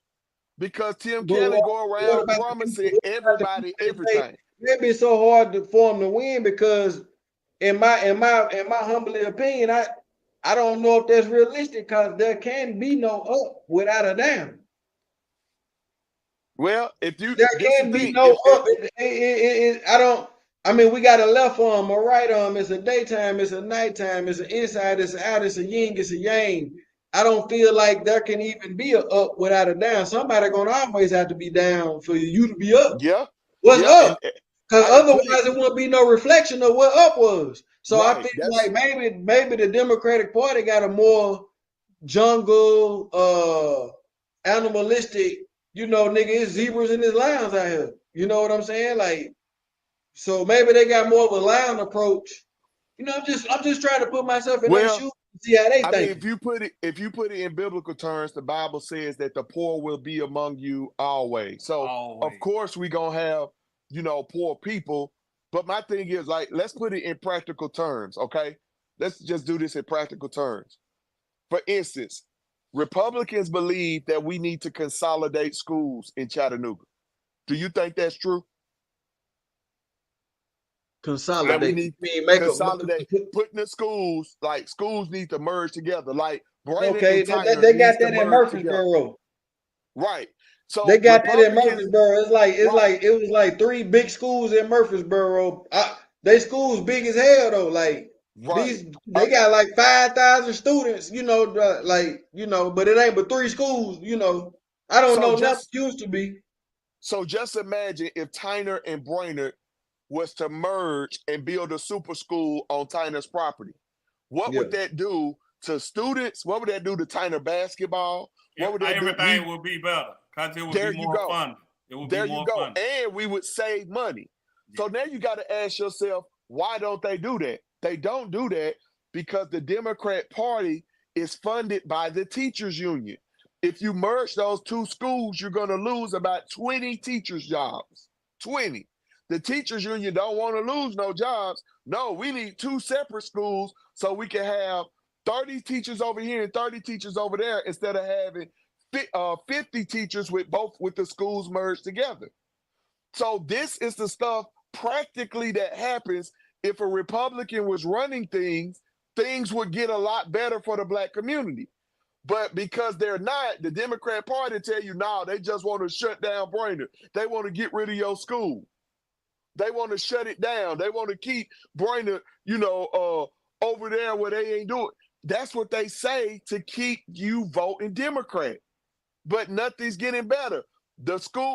because Tim Kelly go around promising everybody everything. It'd be so hard for him to win because, in my humble opinion, I don't know if that's realistic because there can be no up without a down. Well, there can be no up. I mean, we got a left arm, a right arm. It's a daytime, it's a nighttime, it's an inside, it's an out, it's a yin, it's a yang. I don't feel like there can even be a up without a down. Somebody gonna always have to be down for you to be up. Yeah. What's up? Because otherwise it won't be no reflection of what up was. So right, I feel like maybe the Democratic Party got a more jungle, animalistic, nigga, it's zebras and it's lions out here. You know what I'm saying? Like, so maybe they got more of a lion approach. I'm just trying to put myself in their shoes and see how they think. I mean, if you put it in biblical terms, the Bible says that the poor will be among you always. So of course we're gonna have, poor people. But my thing is, like, let's put it in practical terms, okay? Let's just do this in practical terms. For instance, Republicans believe that we need to consolidate schools in Chattanooga. Do you think that's true? Consolidate. Consolidate. Putting the schools, like schools need to merge together. Like they got that in Murfreesboro. Right. So they got that in Murfreesboro. It was like 3 big schools in Murfreesboro. They schools big as hell though. Like they got like 5,000 students. But it ain't but 3 schools. I don't know. Nothing used to be. So just imagine if Tyner and Brainerd was to merge and build a super school on Tyner's property. What would that do to students? What would that do to Tyner basketball? What would that Everything would be better because it would be more fun. It would be more fun. And we would save money. So now you got to ask yourself, why don't they do that? They don't do that because the Democrat Party is funded by the teachers union. If you merge those 2 schools, you're going to lose about 20 teachers' jobs. 20. The teachers union don't want to lose no jobs. No, we need 2 separate schools so we can have 30 teachers over here and 30 teachers over there instead of having 50 teachers with the schools merged together. So this is the stuff practically that happens. If a Republican was running things would get a lot better for the Black community. But because they're not, the Democrat Party tell you, no, they just want to shut down Brainerd. They want to get rid of your school. They want to shut it down. They want to keep Brainerd, over there where they ain't doing. That's what they say to keep you voting Democrat. But nothing's getting better.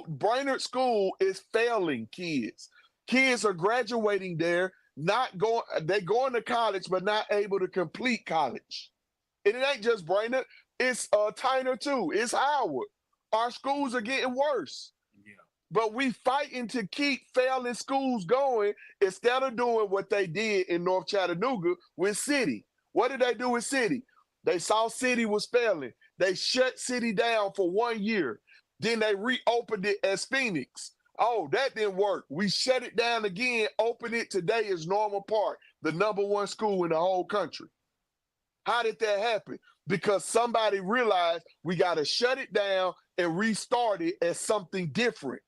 Brainerd School is failing kids. Kids are graduating there, they're going to college, but not able to complete college. And it ain't just Brainerd, it's Tyner too. It's Howard. Our schools are getting worse. Yeah. But we fighting to keep failing schools going instead of doing what they did in North Chattanooga with City. What did they do with City? They saw City was failing. They shut City down for 1 year. Then they reopened it as Phoenix. Oh, that didn't work. We shut it down again, open it today as Normal Park, the #1 school in the whole country. How did that happen? Because somebody realized we got to shut it down and restart it as something different.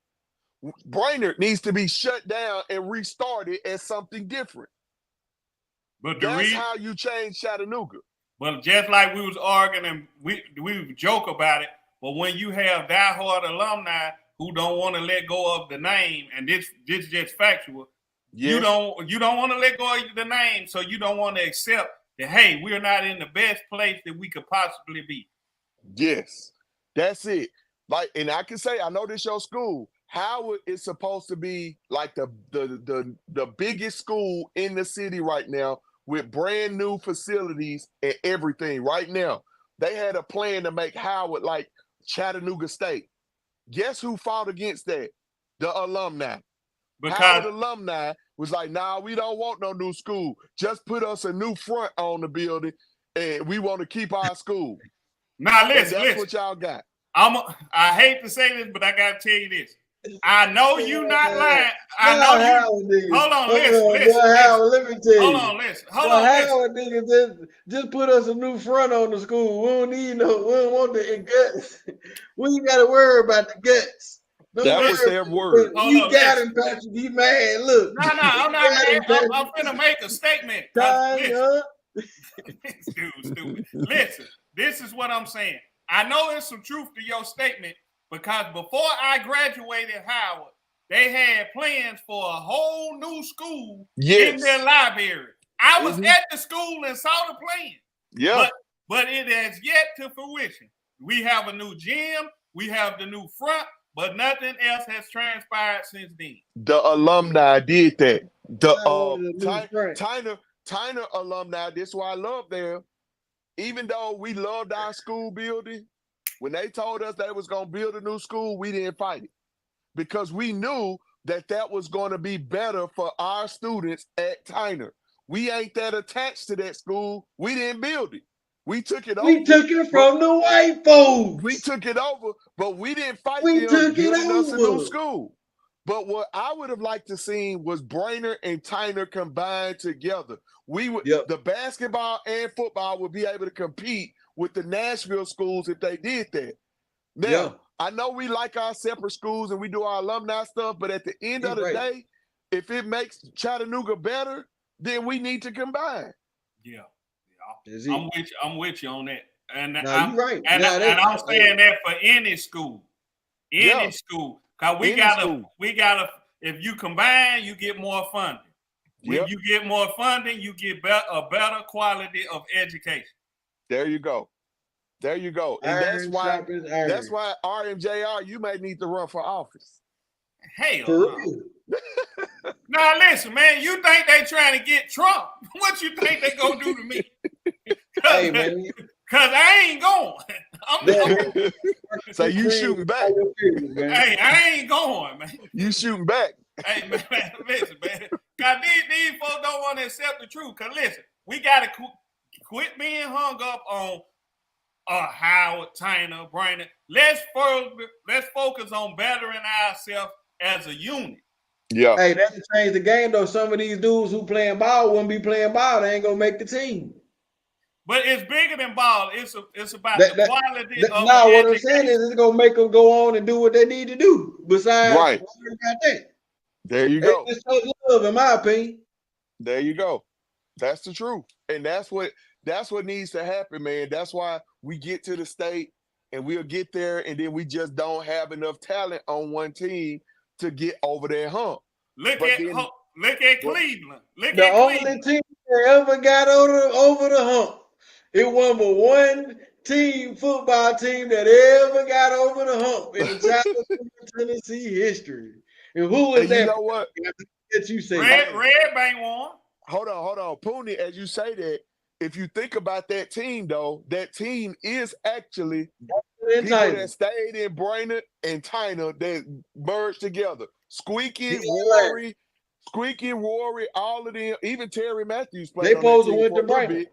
Brainerd needs to be shut down and restarted as something different. But that's how you change Chattanooga. But just like we was arguing and we joke about it, But when you have diehard alumni who don't want to let go of the name, and this just factual, you don't want to let go of the name, so you don't want to accept that, hey, we're not in the best place that we could possibly be. Yes, that's it. Like, and I can say, I know this your school. Howard is supposed to be like the biggest school in the city right now with brand new facilities and everything. Right now, they had a plan to make Howard like Chattanooga State. Guess who fought against that? The alumni. Because Howard alumni was like, nah, we don't want no new school. Just put us a new front on the building, and we want to keep our school. Now listen, that's what y'all got. I hate to say this, but I gotta tell you this. I know you not lying. I know you. Hold on, listen. Howard, let me tell you. Hold on, listen. Howard, nigga, just put us a new front on the school. We don't need we don't want the guts. We ain't gotta worry about the guts. That was their word. You got him, Patrick. He mad. Look. No, I'm not mad. I'm finna make a statement. Stupid. Listen, this is what I'm saying. I know there's some truth to your statement, because before I graduated Howard, they had plans for a whole new school in their library. I was at the school and saw the plan. Yeah. But it has yet to fruition. We have a new gym, we have the new front, but nothing else has transpired since then. The alumni did that. The Tyner alumni, this is why I love them. Even though we loved our school building, when they told us they was going to build a new school, we didn't fight it, because we knew that was going to be better for our students at Tyner. We ain't that attached to that school. We didn't build it. We took it over. We took it from the white folks. We took it over, but we didn't fight them building us a new school. But what I would have liked to see was Brainerd and Tyner combined together. We would, the basketball and football would be able to compete with the Nashville schools if they did that. Now, I know we like our separate schools and we do our alumni stuff, but at the end of the day, if it makes Chattanooga better, then we need to combine. Yeah. I'm with you on that. And I'm right. And I'm saying that for any school. Any school. Because we gotta, if you combine, you get more funding. When you get more funding, you get a better quality of education. There you go. And that's why RMJR, you may need to run for office. Hell no. Now listen, man, you think they trying to get Trump? What you think they gonna do to me? Hey, man. Cause I ain't going. So you shooting back. Hey, I ain't going, man. You shooting back. Hey, man, listen, man. Cause these folks don't want to accept the truth. Cause listen, we gotta quit being hung up on Howard, Tyner, Brainerd. Let's focus on bettering ourselves as a unit. Yeah. Hey, that'll change the game though. Some of these dudes who playing ball wouldn't be playing ball. They ain't gonna make the team. But it's bigger than ball. It's about the quality of what I'm saying is it's gonna make them go on and do what they need to do. Besides, got that. There you go. It's so love, in my opinion. There you go. That's the truth, and that's what needs to happen, man. That's why we get to the state and we'll get there, and then we just don't have enough talent on one team to get over that hump. Look at Cleveland. The only team that ever got over the hump. It was one team, football team, that ever got over the hump in the Chattanooga, Tennessee history. And who is that? You know what? That you say Red Bank won. Hold on. Pooney, as you say that, if you think about that team, though, that team is actually people that stayed in Brainerd and Tyner that merged together. Squeaky, Rory, all of them, even Terry Matthews played. They supposed to went to Brainerd.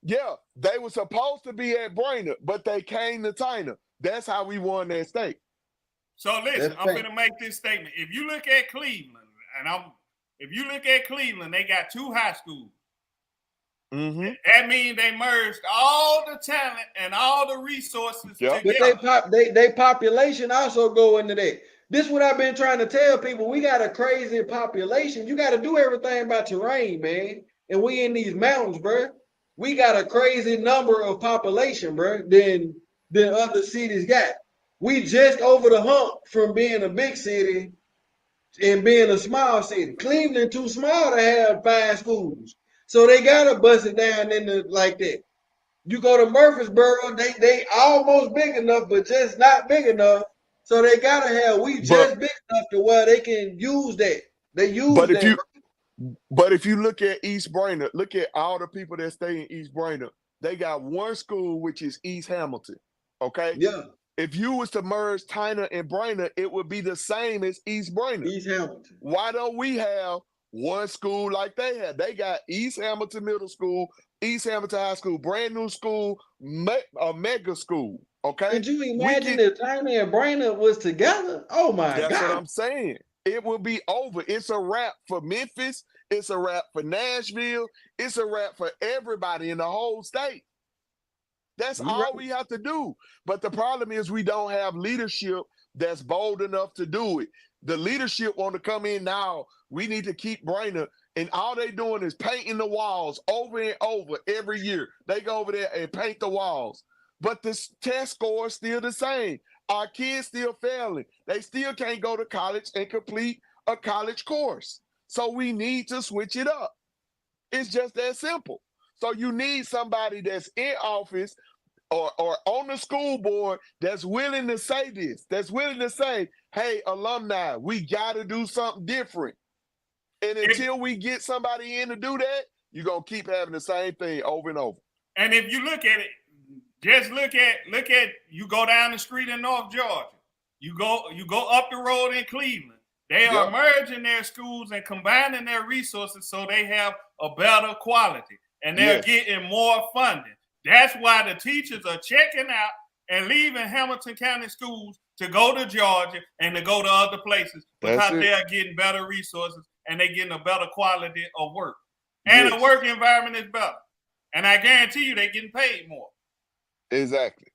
Yeah, they were supposed to be at Brainerd, but they came to Tyner. That's how we won that state. So listen, I'm going to make this statement. If you look at Cleveland, they got 2 high schools. Mm-hmm. That means they merged all the talent and all the resources together. But they population also go into that. This is what I've been trying to tell people. We got a crazy population. You got to do everything by terrain, man. And we in these mountains, bro. We got a crazy number of population, bro, than other cities got. We just over the hump from being a big city and being a small city. Cleveland too small to have 5 schools. So they gotta bust it down into like that. You go to Murfreesboro, they almost big enough, but just not big enough. So they gotta have just big enough to where they can use that. They use that. But if you look at East Brainerd, look at all the people that stay in East Brainerd. They got one school, which is East Hamilton. Okay? Yeah. If you was to merge Tyner and Brainerd, it would be the same as East Brainerd. East Hamilton. Why don't we have one school like they have? They got East Hamilton Middle School, East Hamilton High School, brand new school, a mega school. Okay? Could you imagine if Tyner and Brainerd was together? Oh my God. That's what I'm saying. It will be over. It's a wrap for Memphis. It's a wrap for Nashville. It's a wrap for everybody in the whole state. That's all we have to do. But the problem is we don't have leadership that's bold enough to do it. The leadership want to come in now. We need to keep Brainerd. And all they doing is painting the walls over and over every year. They go over there and paint the walls. But the test score is still the same. Our kids still failing. They still can't go to college and complete a college course. So we need to switch it up. It's just that simple. So you need somebody that's in office or on the school board that's willing to say this, that's willing to say, hey, alumni, we got to do something different. And until we get somebody in to do that, you're going to keep having the same thing over and over. And if you look at it, just look at you go down the street in North Georgia. You go up the road in Cleveland. They are merging their schools and combining their resources so they have a better quality. And they're getting more funding. That's why the teachers are checking out and leaving Hamilton County schools to go to Georgia and to go to other places because they're getting better resources and they're getting a better quality of work. And the work environment is better. And I guarantee you they're getting paid more. Exactly.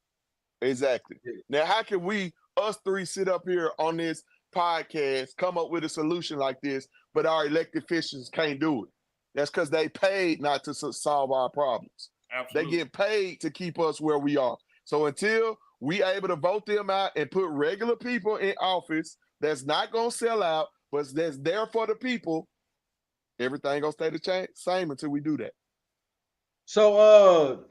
Now, how can us three, sit up here on this podcast, come up with a solution like this, but our elected officials can't do it? That's because they paid not to solve our problems. Absolutely. They get paid to keep us where we are. So until we able to vote them out and put regular people in office that's not going to sell out, but that's there for the people, everything going to stay the same until we do that. So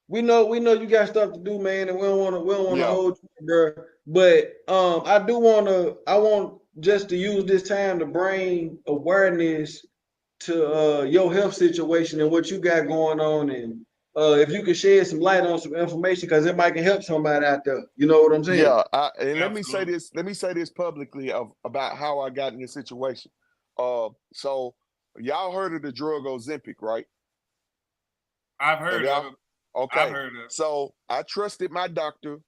we know you got stuff to do, man, and we don't want to hold you, bro. But I want just to use this time to bring awareness to your health situation and what you got going on, and if you could shed some light on some information, because it might can help somebody out there. You know what I'm saying? Yeah, let me say this publicly about how I got in this situation. So y'all heard of the drug Ozempic, right? I've heard of it. Okay. I've heard of it. So I trusted my doctor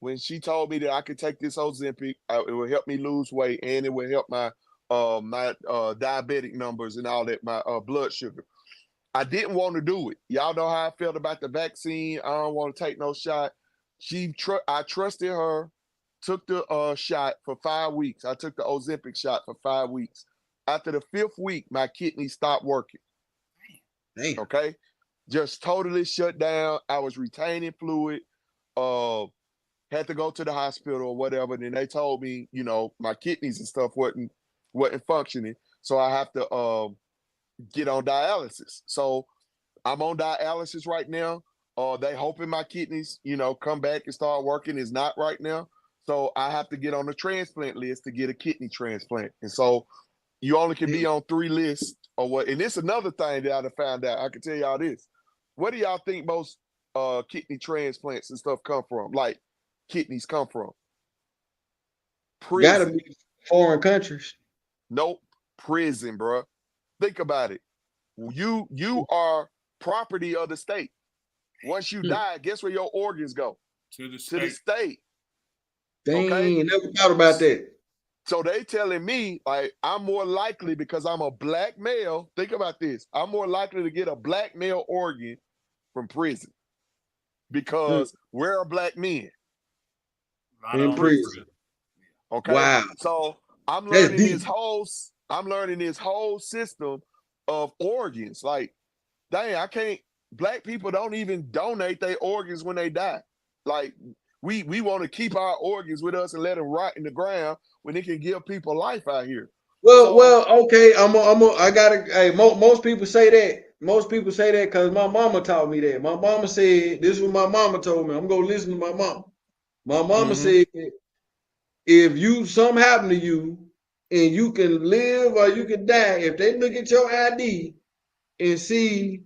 when she told me that I could take this Ozempic. It will help me lose weight and it will help my diabetic numbers and all that, my blood sugar. I didn't want to do it. Y'all know how I felt about the vaccine. I don't want to take no shot. I trusted her, took the shot for 5 weeks. I took the Ozempic shot for 5 weeks. After the 5th week, my kidney stopped working. Damn. Okay? Just totally shut down. I was retaining fluid. Had to go to the hospital or whatever. Then they told me, my kidneys and stuff wasn't functioning. So I have to get on dialysis. So I'm on dialysis right now. They hoping my kidneys, come back and start working. It's not right now. So I have to get on the transplant list to get a kidney transplant. And so you only can be on 3 lists or what. And it's another thing that I found out. I can tell y'all this. Where do y'all think most kidney transplants and stuff come from? Like kidneys come from? Prison. Gotta be foreign countries. Nope. Prison, bro. Think about it. You are property of the state. Once you die, guess where your organs go? To the state. Dang, okay? Never thought about that. So they telling me, like, I'm more likely because I'm a black male. Think about this. I'm more likely to get a black male organ from prison because we're black men. In prison. Okay. Wow. So I'm learning this whole system of organs. Like, dang, black people don't even donate their organs when they die. Like, We want to keep our organs with us and let them rot in the ground when it can give people life out here. Well, okay. I gotta. Hey, most people say that. Most people say that because my mama taught me that. My mama said this is what my mama told me. I'm gonna listen to my mama. My mama said, if something happen to you and you can live or you can die, if they look at your ID and see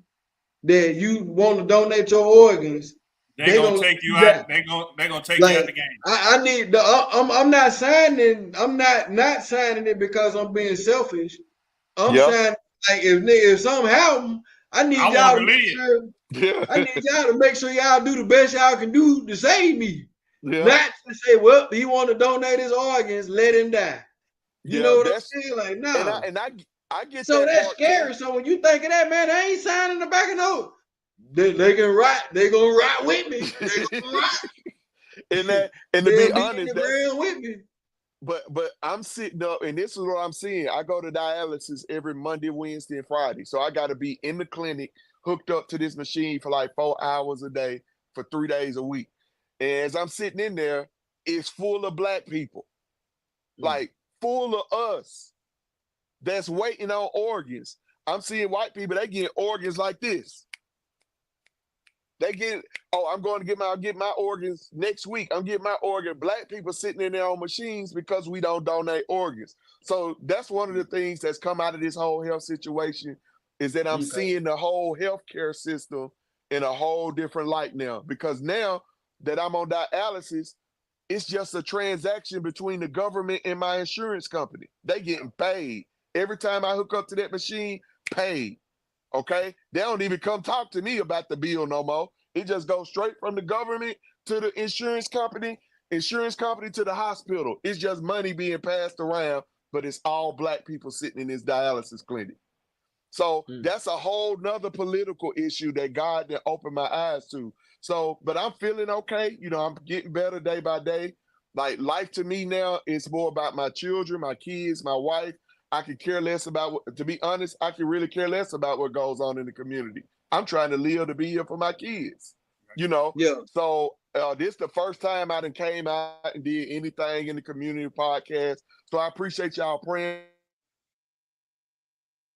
that you want to donate your organs, they're gonna take you out. They're gonna take you out the game. I need the. I'm not signing. I'm not signing it because I'm being selfish. I'm signing like if something happen, I need y'all to make sure. I need y'all to make sure y'all do the best y'all can do to save me. Yeah. Not to say, well, he want to donate his organs, let him die. You know what I'm saying? Like, nah. And I get so that. That's scary. So when you think of that, man, I ain't signing the back of no. They can rot. They gonna rot with me. They gonna rot. and to be honest, that's real with me. But I'm sitting up, and this is what I'm seeing. I go to dialysis every Monday, Wednesday, and Friday. So I got to be in the clinic, hooked up to this machine for like 4 hours a day for 3 days a week. And as I'm sitting in there, it's full of black people, like full of us that's waiting on organs. I'm seeing white people, they get organs like this. They get, I'm going to get my organs next week. I'm getting my organ. Black people sitting in there on machines because we don't donate organs. So that's one of the things that's come out of this whole health situation is that I'm seeing the whole healthcare system in a whole different light now. Because now that I'm on dialysis, it's just a transaction between the government and my insurance company. They getting paid. Every time I hook up to that machine, paid. Okay, they don't even come talk to me about the bill no more. It just goes straight from the government to the insurance company to the hospital. It's just money being passed around, but it's all black people sitting in this dialysis clinic. So that's a whole nother political issue that God done opened my eyes to. So, but I'm feeling okay. You know, I'm getting better day by day. Like life to me now is more about my children, my kids, my wife. I could care less about to be honest, I can really care less about what goes on in the community. I'm trying to live to be here for my kids, you know? Yeah. So this is the first time I done came out and did anything in the community podcast. So I appreciate y'all praying.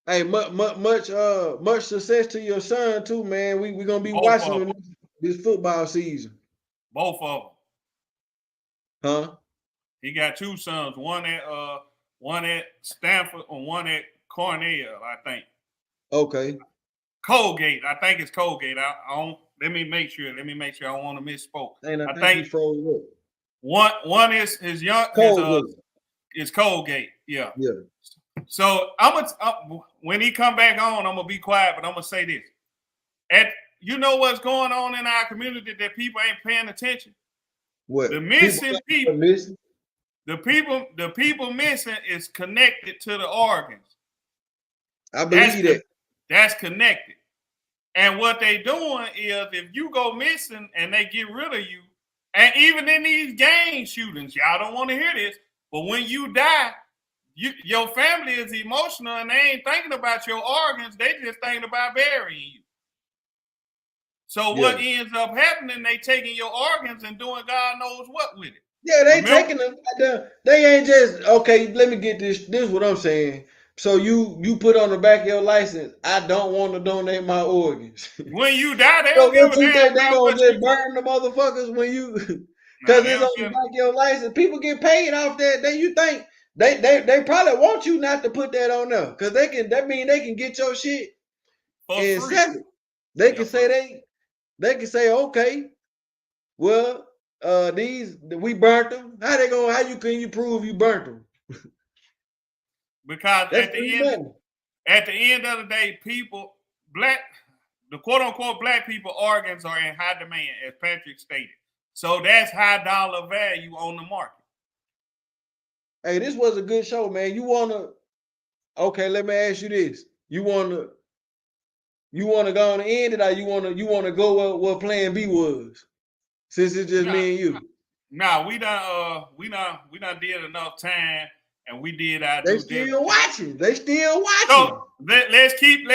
Hey, much success to your son too, man. We're gonna be watching him this football season. Both of them. Huh? He got 2 sons, one at Stanford and one at Cornell, I think. Okay. Colgate. I think it's Colgate. I don't. Let me make sure. I don't want to misspoke. I think he froze up. One is his young. Is Colgate. Yeah. Yeah. So when he come back on, I'm gonna be quiet, but I'm gonna say this. You know what's going on in our community that people ain't paying attention? What? The missing people. The people missing is connected to the organs. I believe that. That's connected. And what they doing is if you go missing and they get rid of you, and even in these gang shootings, y'all don't want to hear this, but when you die, your family is emotional and they ain't thinking about your organs, they just thinking about burying you. So what ends up happening, they taking your organs and doing God knows what with it. Yeah, they taking them. They ain't just okay. Let me get this. This is what I'm saying. So you put on the back of your license, I don't want to donate my organs. When you die, they don't give a damn. They gonna just burn the motherfuckers when you because it's on the back of your license. People get paid off that. Then you think they probably want you not to put that on there because that mean they can get your shit and sell it. They can say they can say okay, well. We burnt them. How can you prove you burnt them? Because at the end of the day, the quote unquote black people organs are in high demand, as Patrick stated. So that's high dollar value on the market. Hey, this was a good show, man. Okay, let me ask you this. You wanna go on and end it, or you wanna go what plan B was? Since it's just me and you. Nah, we done did enough time, and we did our. They still watching. So let's keep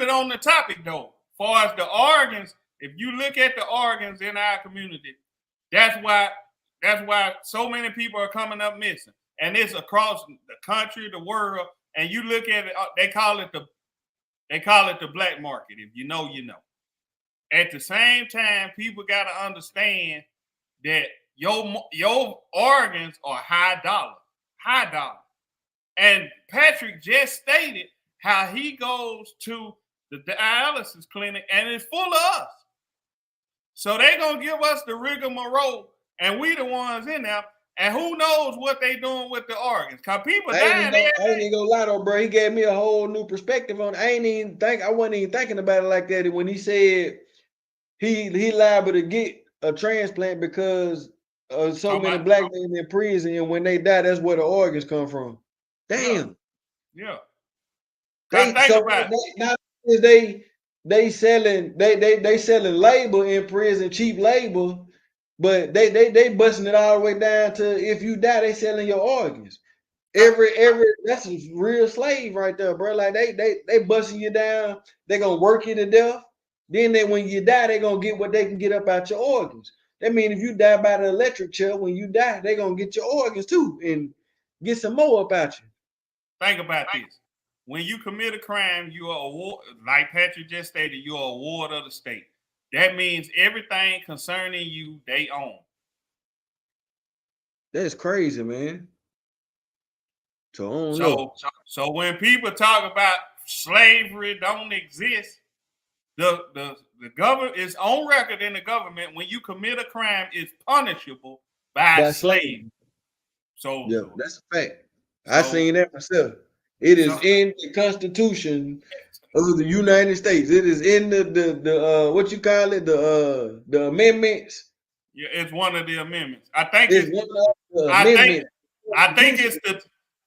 it on the topic though. As far as the organs, if you look at the organs in our community, That's why so many people are coming up missing, and it's across the country, the world. And you look at it, they call it the black market. If you know, you know. At the same time, people got to understand that your organs are high dollar. And Patrick just stated how he goes to the dialysis clinic and it's full of us. So they're going to give us the rigmarole and we the ones in there. And who knows what they doing with the organs. Because people dying. I ain't even gonna lie though, bro. He gave me a whole new perspective on it. I wasn't even thinking about it like that when he said he liable to get a transplant because so many black men in prison, and when they die, that's where the organs come from. Damn. Yeah. They selling labor in prison, cheap labor, but they busting it all the way down to if you die, they selling your organs. Every that's a real slave right there, bro. Like they busting you down, they gonna work you to death. Then when you die, they gonna get what they can get up out your organs. That means if you die by the electric chair, when you die, they gonna get your organs too and get some more up out you. Think about this. When you commit a crime, you are award, like Patrick just stated, you are a ward of the state. That means everything concerning you, they own. That's crazy, man. So when people talk about slavery don't exist, the government is on record in the government. When you commit a crime, it's punishable by slave. So yeah, that's a fact. I seen that myself. It is in the Constitution of the United States. It is in the what you call it, the amendments. Yeah, it's one of the amendments. I think it's one of the amendments. I think it's the.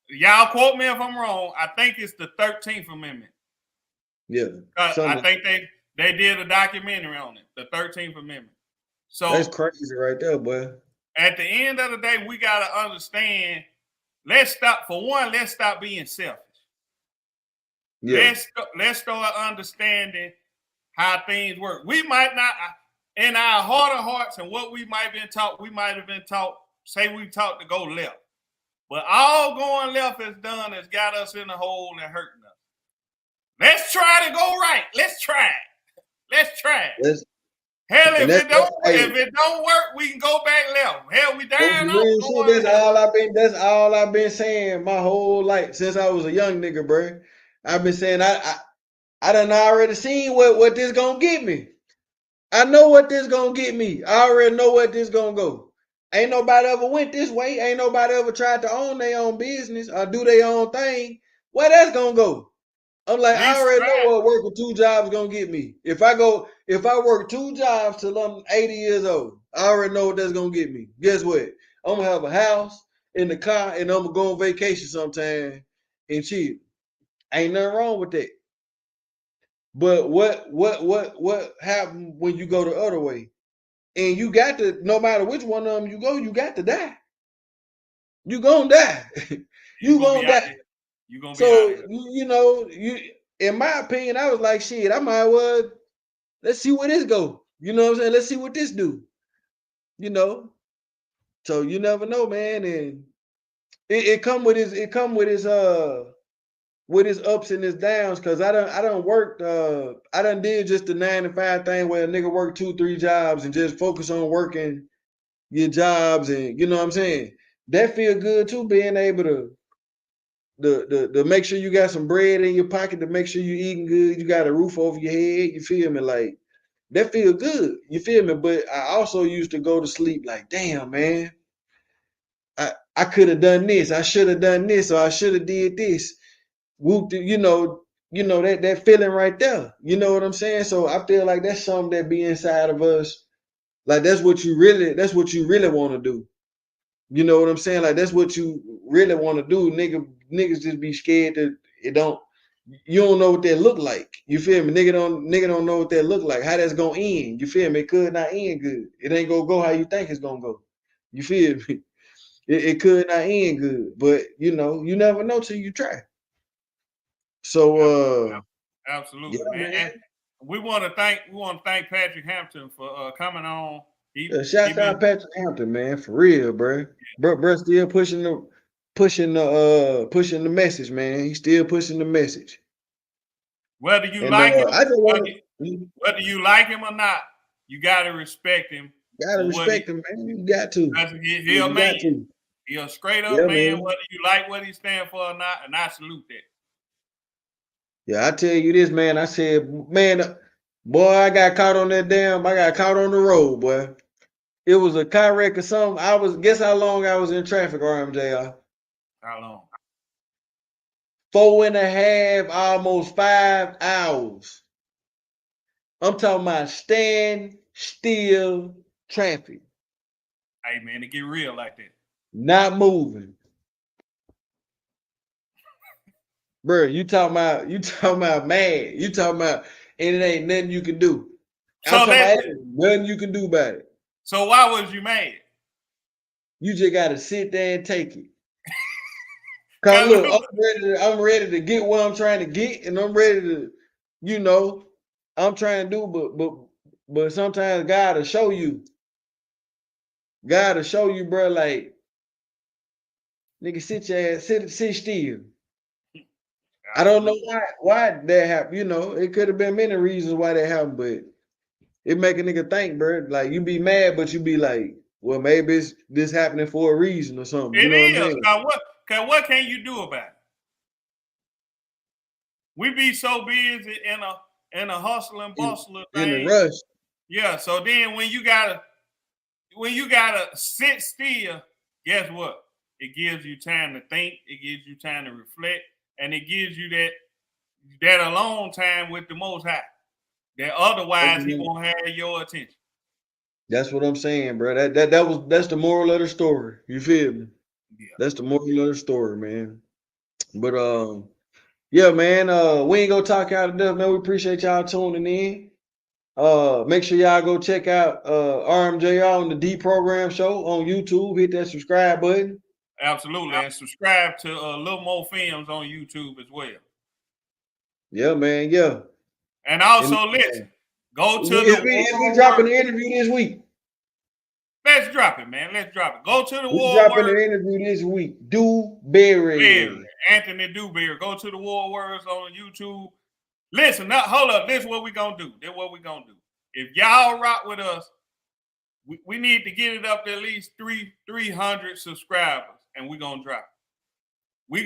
Y'all quote me if I'm wrong. I think it's the 13th Amendment. Yeah, I think they did a documentary on it, the 13th Amendment. So that's crazy right there, boy. At the end of the day, we gotta understand. Let's stop being selfish. Yeah. Let's start understanding how things work. We might not, in our heart of hearts, and what we might have been taught. Say we taught to go left. But all going left has done has got us in a hole and hurting us. Let's try to go right. Let's try it. Hell, if it don't work, we can go back left. Hell, we down. That's all I've been saying my whole life since I was a young nigga, bro. I've been saying I done already seen what this gonna get me. I know what this gonna get me. I already know what this gonna go. Ain't nobody ever went this way. Ain't nobody ever tried to own their own business or do their own thing. Where that's gonna go? I'm like, I already know what working 2 jobs gonna get me. If I work 2 jobs till I'm 80 years old, I already know what that's gonna get me. Guess what? I'm gonna have a house in the car and I'm gonna go on vacation sometime and chill. Ain't nothing wrong with that. But what happened when you go the other way? And you got to, no matter which one of them you go, you got to die. You gonna die. you gonna die. You gonna be in my opinion, I was like, shit, I might well, let's see where this go. You know what I'm saying? Let's see what this do. So you never know, man. And it come with his ups and his downs, because I done did just the 9 to 5 thing where a nigga work 2-3 jobs and just focus on working your jobs, and you know what I'm saying? That feel good too, being able to make sure you got some bread in your pocket, to make sure you eating good, you got a roof over your head, you feel me? Like that feel good, you feel me? But I also used to go to sleep like, damn, man, I could have done this, I should have done this, or I should have did this. Whoop, that feeling right there. You know what I'm saying? So I feel like that's something that be inside of us. Like that's what you really want to do. You know what I'm saying? Like that's what you really want to do. Niggas just be scared that you don't know what that look like. You feel me? Nigga don't know what that look like. How that's gonna end. You feel me? It could not end good. It ain't gonna go how you think it's gonna go. You feel me? It could not end good. But you never know till you try. So absolutely, man. And we want to thank Patrick Hampton for coming on Shout out Patrick Hampton, man, for real, bro. Bro, still pushing the message, man. He's still pushing the message. Whether you like him, whether you like him or not, you gotta respect him. Gotta respect him, man. You got to. He's a man. He's a straight up man, whether you like what he stands for or not, and I salute that. Yeah, I tell you this, man. I said, man, boy, I got caught on the road, boy. It was a car wreck or something. Guess how long I was in traffic, RMJR? How long? 4.5, almost 5 hours. I'm talking about stand still traffic. Hey man, it get real like that. Not moving. Bro, you talking about mad. You talking about and it ain't nothing you can do. So nothing you can do about it. So why was you mad? You just gotta sit there and take it. Cause look, I'm ready to get what I'm trying to get, and I'm ready to, I'm trying to do, but sometimes God will show you. God will show you, bro, like, nigga, sit your ass, sit still. I don't know why that happened. It could have been many reasons why that happened, but it make a nigga think, bro. Like, you be mad, but you be like, well, maybe it's this happening for a reason or something. It is. What I'm saying? What can you do about it? We be so busy in a hustle and bustle of thing. In the rush. Yeah. So then when you gotta sit still, guess what? It gives you time to think. It gives you time to reflect, and it gives you that alone time with the Most High. That otherwise he won't have your attention. That's what I'm saying, bro. That's the moral of the story. You feel me? Yeah. That's the moral of the story, man. But yeah, man. We ain't gonna talk out enough, man. We appreciate y'all tuning in. Make sure y'all go check out RMJR on the D Program Show on YouTube. Hit that subscribe button. Absolutely, and subscribe to Little More Films on YouTube as well. Yeah, man. Yeah. And also, listen. Go to we dropping the interview this week. Let's drop it, man. Let's drop it. Go to the War dropping the interview this week. Dewberry. Anthony Dewberry. Go to the War Words on YouTube. Listen, now, hold up. This is what we're going to do. If y'all rock with us, we need to get it up to at least 300 subscribers, and we're going to drop it. We're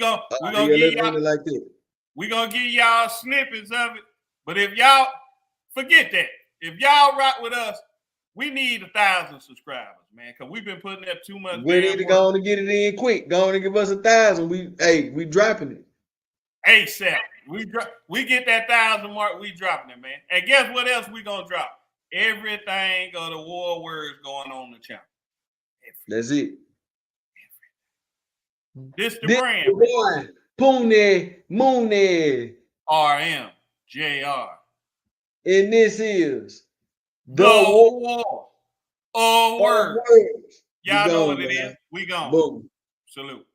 gonna give y'all snippets of it. But if y'all forget that, if y'all rock with us, we need 1,000 subscribers, man, because we've been putting up too much. We need to go on and get it in quick. Go on and give us 1,000. We dropping it. ASAP. We get that 1,000 mark, we dropping it, man. And guess what else we gonna drop? Everything of the War Words going on the channel. That's it. This the brand. Boy, Pooney, Mooney. RMJR. And this is the War Words. Y'all know what it is. We gone. Boom. Salute.